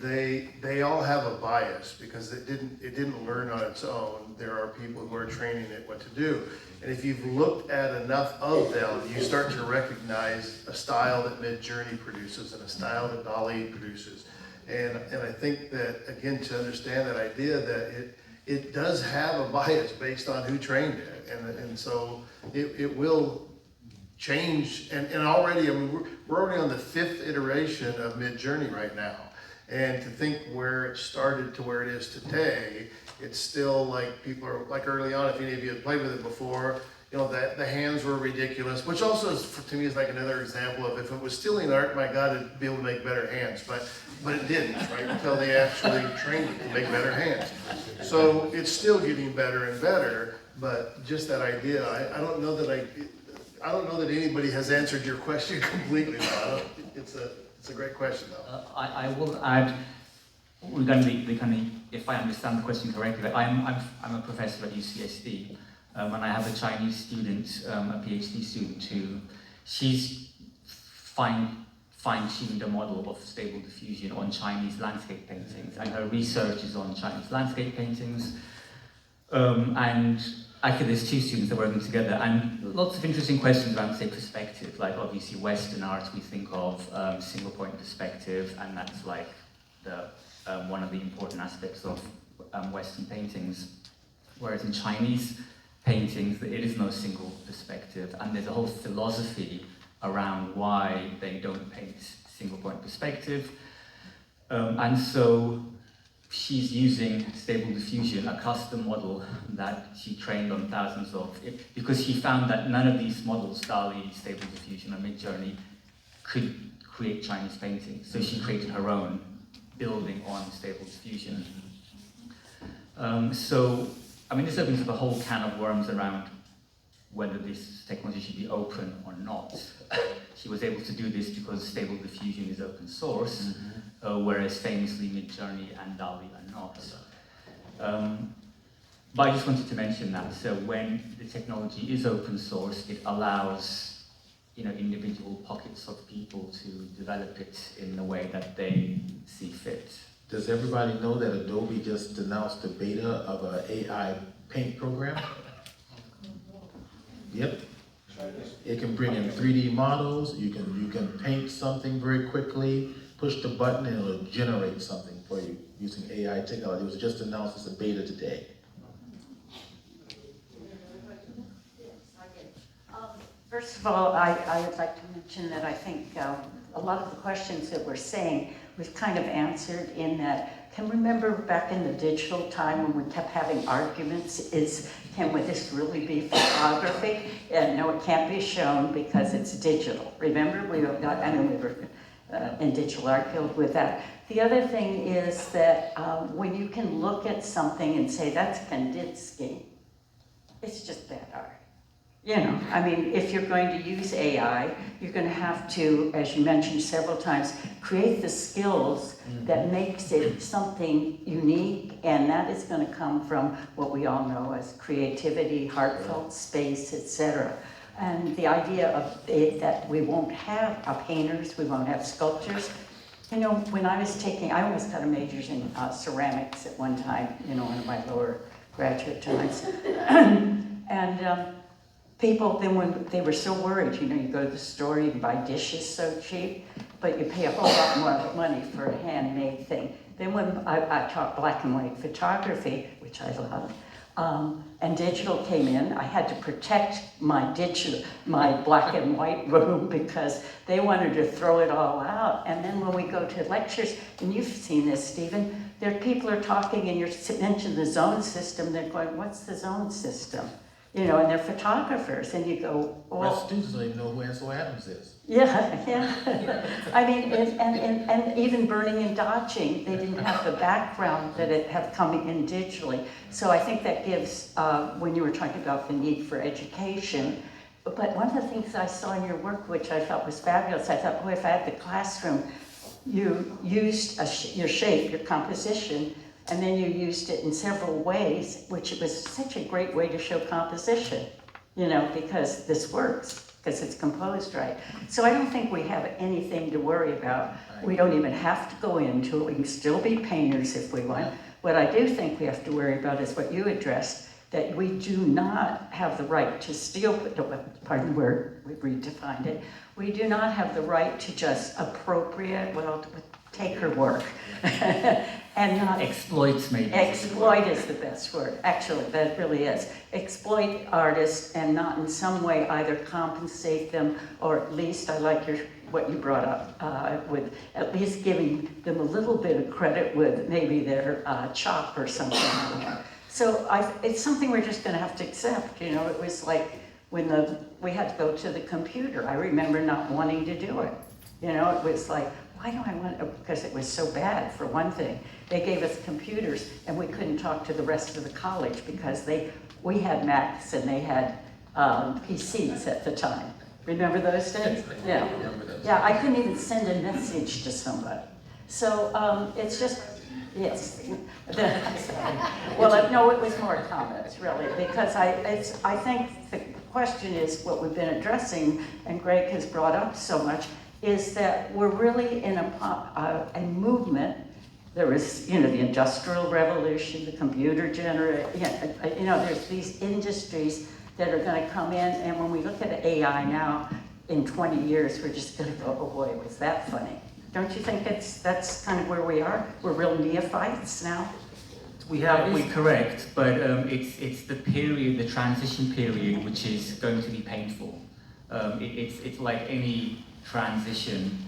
they all have a bias because it didn't learn on its own. There are people who are training it what to do. And if you've looked at enough of them, you start to recognize a style that MidJourney produces and a style that DALL-E produces. And I think that, again, to understand that idea that it does have a bias based on who trained it. And so it will change. And already, I mean, we're already on the 5th iteration of MidJourney right now. And to think where it started to where it is today, it's still like people are, like early on, if any of you had played with it before, you know, that the hands were ridiculous, which also is, to me, is like another example of if it was stealing art, my God, it'd be able to make better hands. But it didn't, right? Until they actually trained it to make better hands. So it's still getting better and better, but just that idea, I don't know that anybody has answered your question completely. It's a great question, though. I will add, regarding the kind of, if I understand the question correctly, I'm a professor at UCSD, and I have a Chinese student, a PhD student, who she's fine-tuned a model of stable diffusion on Chinese landscape paintings, and her research is on Chinese landscape paintings. And actually there's 2 students that are working together, and lots of interesting questions around, say, perspective. Like obviously Western art, we think of single point perspective, and that's like the one of the important aspects of Western paintings. Whereas in Chinese paintings, there is no single perspective, and there's a whole philosophy around why they don't paint single point perspective. And so she's using stable diffusion, a custom model that she trained on thousands of, because she found that none of these models, DALL-E, stable diffusion, or MidJourney, could create Chinese paintings. So she created her own, building on stable diffusion. So, I mean, this opens up a whole can of worms around whether this technology should be open or not. She was able to do this because stable diffusion is open source, whereas famously MidJourney and DALL-E are not. But I just wanted to mention that. So when the technology is open source, it allows individual pockets of people to develop it in the way that they see fit. Does everybody know that Adobe just announced the beta of an AI paint program? Yep. It can bring in 3D models. You can paint something very quickly, push the button, and it'll generate something for you using AI technology. It was just announced as a beta today. First of all, I would like to mention that I think a lot of the questions that we're saying we've kind of answered in that, can remember back in the digital time when we kept having arguments, can this really be photography? And no, it can't be shown because it's digital. Remember, we were in Digital Art Guild with that. The other thing is that when you can look at something and say, that's Kandinsky, it's just bad art. If you're going to use AI, you're going to have to, as you mentioned several times, create the skills that makes it something unique, and that is going to come from what we all know as creativity, heartfelt space, etc. And the idea of it that we won't have painters, we won't have sculptors. When I almost got a majors in ceramics at one time, one of my lower graduate times. And people, then when they were so worried, you go to the store, you can buy dishes so cheap, but you pay a whole lot more money for a handmade thing. Then when I taught black and white photography, which I love, and digital came in, I had to protect my black and white room because they wanted to throw it all out. And then when we go to lectures, and you've seen this, Stephen, people are talking and you mention the zone system, they're going, what's the zone system? And they're photographers, and you go, well... My students don't even know who Ansel Adams is. Yeah. And even burning and dodging, they didn't have the background that it have come in digitally. So I think that gives, when you were talking about the need for education, but one of the things I saw in your work, which I thought was fabulous, I thought, boy, if I had the classroom, you used your shape, your composition, and then you used it in several ways, which was such a great way to show composition, because this works, because it's composed right. So I don't think we have anything to worry about. We don't even have to go into it. We can still be painters if we want. What I do think we have to worry about is what you addressed, that we do not have the right to steal, pardon the word, we redefined it. We do not have the right to just appropriate, take her work. And not exploit, maybe. Exploit is the best word. Actually, that really is. Exploit artists and not in some way either compensate them, or at least I like what you brought up with at least giving them a little bit of credit with maybe their chop or something like that. So it's something we're just going to have to accept. It was like when we had to go to the computer. I remember not wanting to do it. It was like, why do I want to? Because it was so bad, for one thing. They gave us computers, and we couldn't talk to the rest of the college because we had Macs and they had PCs at the time. Remember those days? Yeah. Yeah, I couldn't even send a message to somebody. So it's just, yes. Well, no, it was more comments, really, because I think the question is what we've been addressing, and Greg has brought up so much, is that we're really in a movement. There was, the Industrial Revolution, the computer there's these industries that are going to come in, and when we look at AI now, in 20 years, we're just going to go, oh boy, was that funny. Don't you think that's kind of where we are? We're real neophytes now? We're correct, but it's the period, the transition period, which is going to be painful. It's like any transition,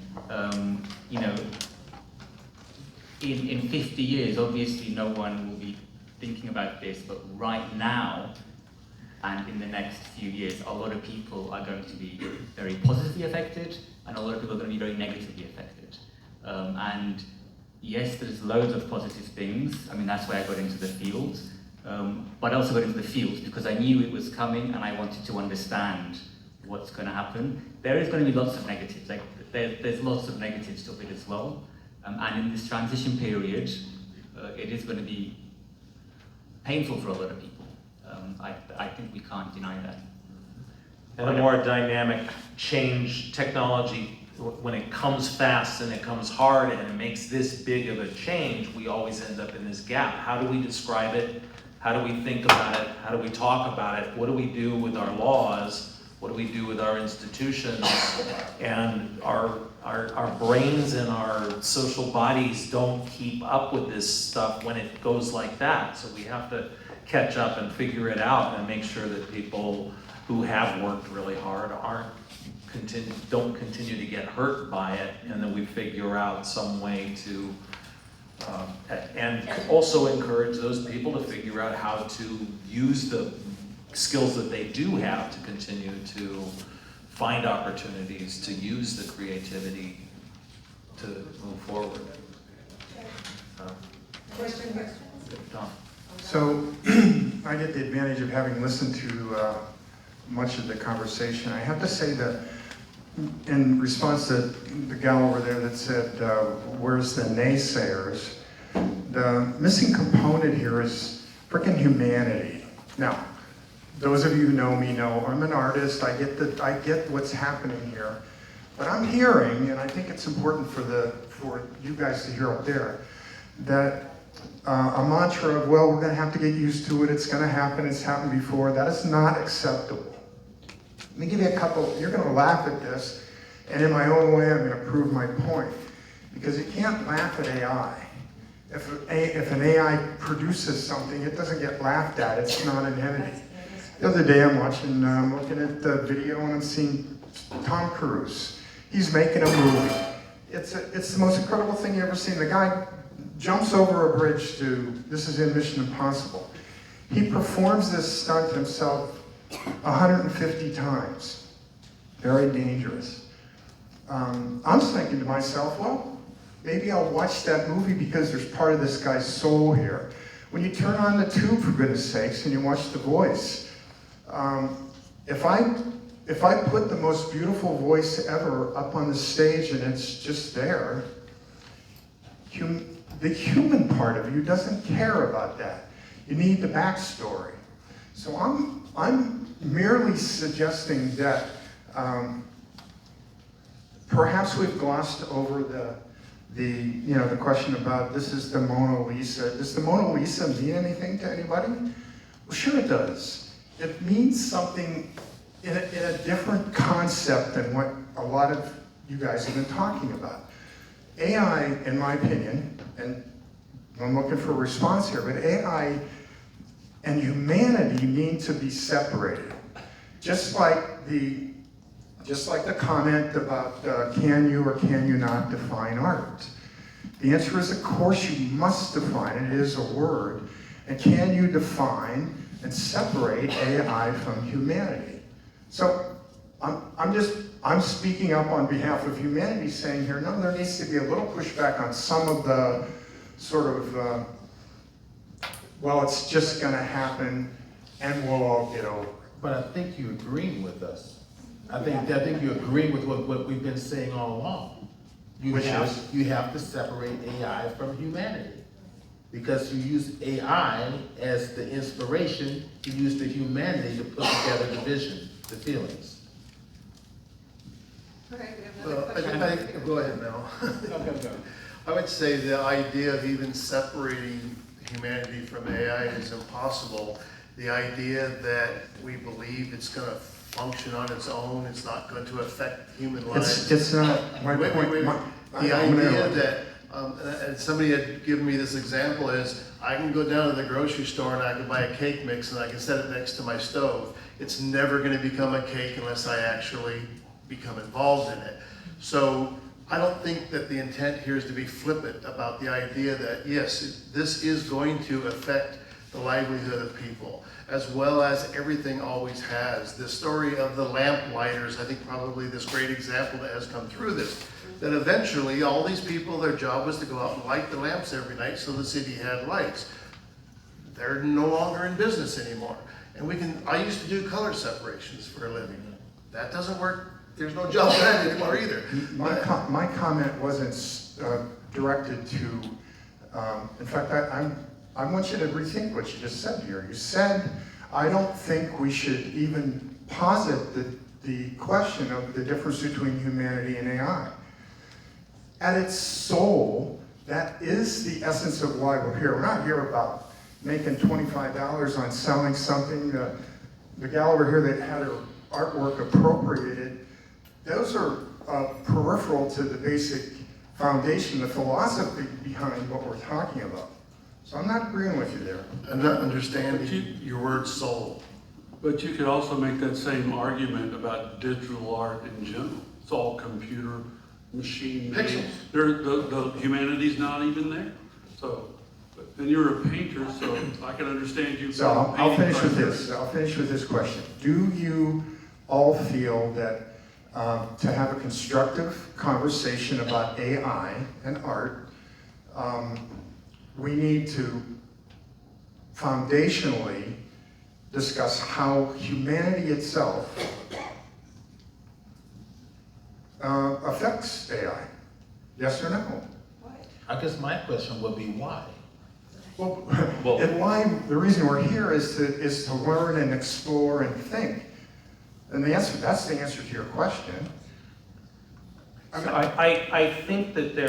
in 50 years, obviously no one will be thinking about this, but right now, and in the next few years, a lot of people are going to be very positively affected, and a lot of people are going to be very negatively affected. And yes, there's loads of positive things. That's why I got into the field, but I also got into the field because I knew it was coming and I wanted to understand what's going to happen. There is going to be lots of negatives, there's lots of negatives to it as well. And in this transition period, it is going to be painful for a lot of people. I think we can't deny that. And a more dynamic change technology, when it comes fast and it comes hard and it makes this big of a change, we always end up in this gap. How do we describe it? How do we think about it? How do we talk about it? What do we do with our laws? What do we do with our institutions? And our brains and our social bodies don't keep up with this stuff when it goes like that. So we have to catch up and figure it out and make sure that people who have worked really hard don't continue to get hurt by it, and then we figure out some way to, and also encourage those people to figure out how to use the skills that they do have to continue to find opportunities, to use the creativity to move forward. Question here. Don. So I get the advantage of having listened to much of the conversation. I have to say that in response to the gal over there that said, where's the naysayers? The missing component here is freaking humanity. Now, those of you who know me know I'm an artist. I get what's happening here. But I'm hearing, and I think it's important for you guys to hear up there, that a mantra of, well, we're going to have to get used to it, it's going to happen, it's happened before, that is not acceptable. Let me give you a couple, you're going to laugh at this, and in my own way I'm going to prove my point. Because you can't laugh at AI. If an AI produces something, it doesn't get laughed at, it's not an entity. The other day I'm looking at the video and I'm seeing Tom Cruise. He's making a movie. It's the most incredible thing you've ever seen. The guy jumps over a bridge this is in Mission Impossible. He performs this stunt himself 150 times. Very dangerous. I'm thinking to myself, well, maybe I'll watch that movie because there's part of this guy's soul here. When you turn on the tube, for goodness sakes, and you watch The Voice, if I put the most beautiful voice ever up on the stage and it's just there, the human part of you doesn't care about that. You need the backstory. So I'm merely suggesting that perhaps we've glossed over the question about this is the Mona Lisa. Does the Mona Lisa mean anything to anybody? Well, sure it does. It means something in a different concept than what a lot of you guys have been talking about. AI, in my opinion, and I'm looking for a response here, but AI and humanity need to be separated. Just like the comment about can you or can you not define art? The answer is, of course you must define it. It is a word. And can you define and separate AI from humanity? So I'm speaking up on behalf of humanity, saying here, no, there needs to be a little pushback on some of the sort of, well, it's just going to happen and we'll all get over it. But I think you're agreeing with us. I think you're agreeing with what we've been saying all along. You have to separate AI from humanity. Because you use AI as the inspiration, you use the humanity to put together the vision, the feelings. Okay, we have another question. Go ahead, Mel. I would say the idea of even separating humanity from AI is impossible. The idea that we believe it's going to function on its own, it's not going to affect human lives. It's not my point. The idea that, and somebody had given me this example is, I can go down to the grocery store and I can buy a cake mix and I can set it next to my stove. It's never going to become a cake unless I actually become involved in it. So I don't think that the intent here is to be flippant about the idea that, yes, this is going to affect the livelihood of people, as well as everything always has. The story of the lamp lighters, I think probably this great example that has come through this, that eventually all these people, their job was to go out and light the lamps every night so the city had lights. They're no longer in business anymore. And I used to do color separations for a living. That doesn't work. There's no job for that anymore either. My comment wasn't directed to, in fact, I want you to rethink what you just said here. You said, I don't think we should even posit the question of the difference between humanity and AI. At its soul, that is the essence of why we're here. We're not here about making $25 on selling something. The gal over here that had her artwork appropriated, those are peripheral to the basic foundation, the philosophy behind what we're talking about. So I'm not agreeing with you there. I'm not understanding your word soul. But you could also make that same argument about digital art in general. It's all computer, machine made. Pixels. The humanity's not even there. So, and you're a painter, so I can understand you. So I'll finish with this. I'll finish with this question. Do you all feel that to have a constructive conversation about AI and art, we need to foundationally discuss how humanity itself affects AI? Yes or no? I guess my question would be why? Well, and why, the reason we're here is to learn and explore and think. And that's the answer to your question. I think that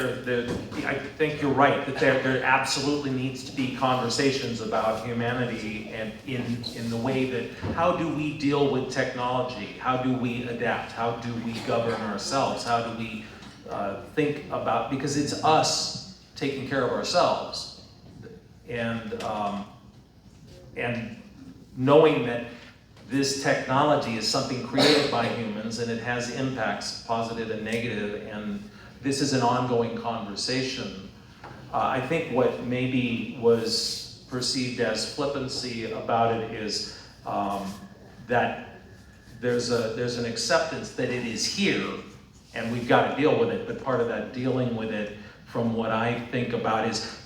I think you're right, that there absolutely needs to be conversations about humanity and in the way that, how do we deal with technology? How do we adapt? How do we govern ourselves? How do we think about, because it's us taking care of ourselves. And knowing that this technology is something created by humans and it has impacts, positive and negative, and this is an ongoing conversation. I think what maybe was perceived as flippancy about it is that there's an acceptance that it is here and we've got to deal with it, but part of that dealing with it, from what I think about, is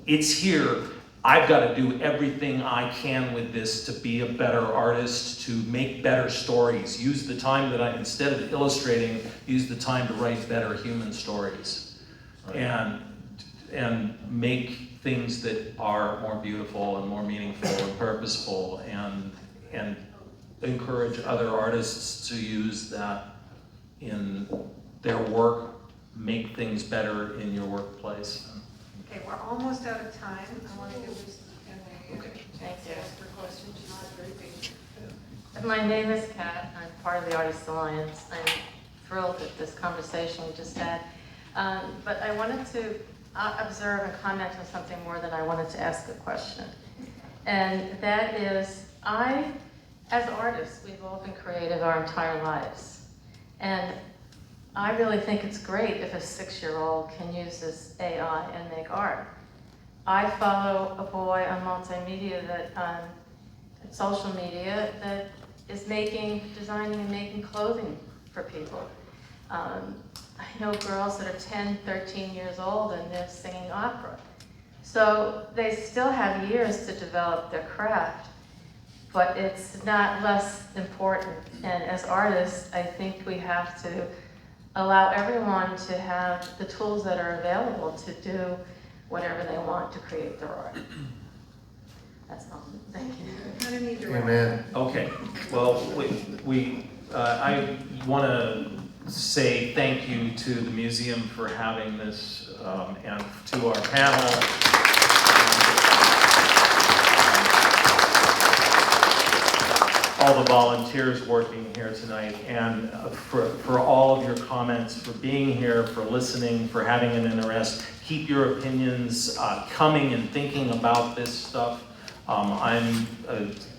it's here. I've got to do everything I can with this to be a better artist, to make better stories, use the time that instead of illustrating, use the time to write better human stories. And make things that are more beautiful and more meaningful and purposeful, and encourage other artists to use that in their work, make things better in your workplace. Okay, we're almost out of time. I want to give this Thank you. ask for questions, not very big. My name is Kat. I'm part of the Artists Alliance. I'm thrilled at this conversation we just had. But I wanted to observe and comment on something more than I wanted to ask a question. And that is, as artists, we've all been creative our entire lives. And I really think it's great if a 6-year-old can use this AI and make art. I follow a boy on multimedia social media that is designing and making clothing for people. I know girls that are 10, 13 years old and they're singing opera. So they still have years to develop their craft, but it's not less important. And as artists, I think we have to allow everyone to have the tools that are available to do whatever they want to create their art. That's all. Thank you. Amen. Okay. Well, I want to say thank you to the museum for having this, and to our panel. All the volunteers working here tonight, and for all of your comments, for being here, for listening, for having an interest. Keep your opinions coming and thinking about this stuff. I'm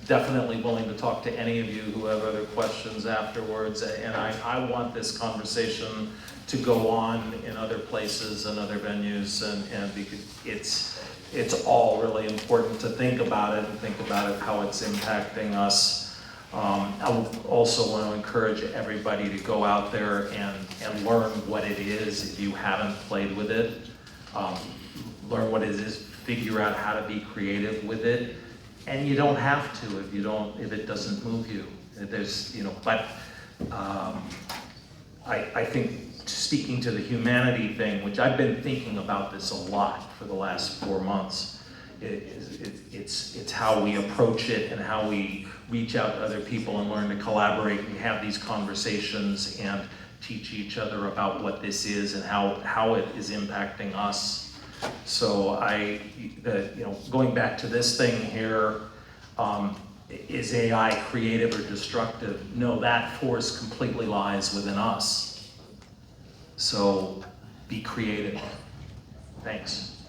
definitely willing to talk to any of you who have other questions afterwards, and I want this conversation to go on in other places and other venues, and because it's all really important to think about it and think about it, how it's impacting us. I also want to encourage everybody to go out there and learn what it is if you haven't played with it. Learn what it is, figure out how to be creative with it. And you don't have to if it doesn't move you. But I think, speaking to the humanity thing, which I've been thinking about this a lot for the last 4 months, It's how we approach it and how we reach out to other people and learn to collaborate and have these conversations and teach each other about what this is and how it is impacting us. So going back to this thing here, is AI creative or destructive? No, that force completely lies within us. So be creative. Thanks.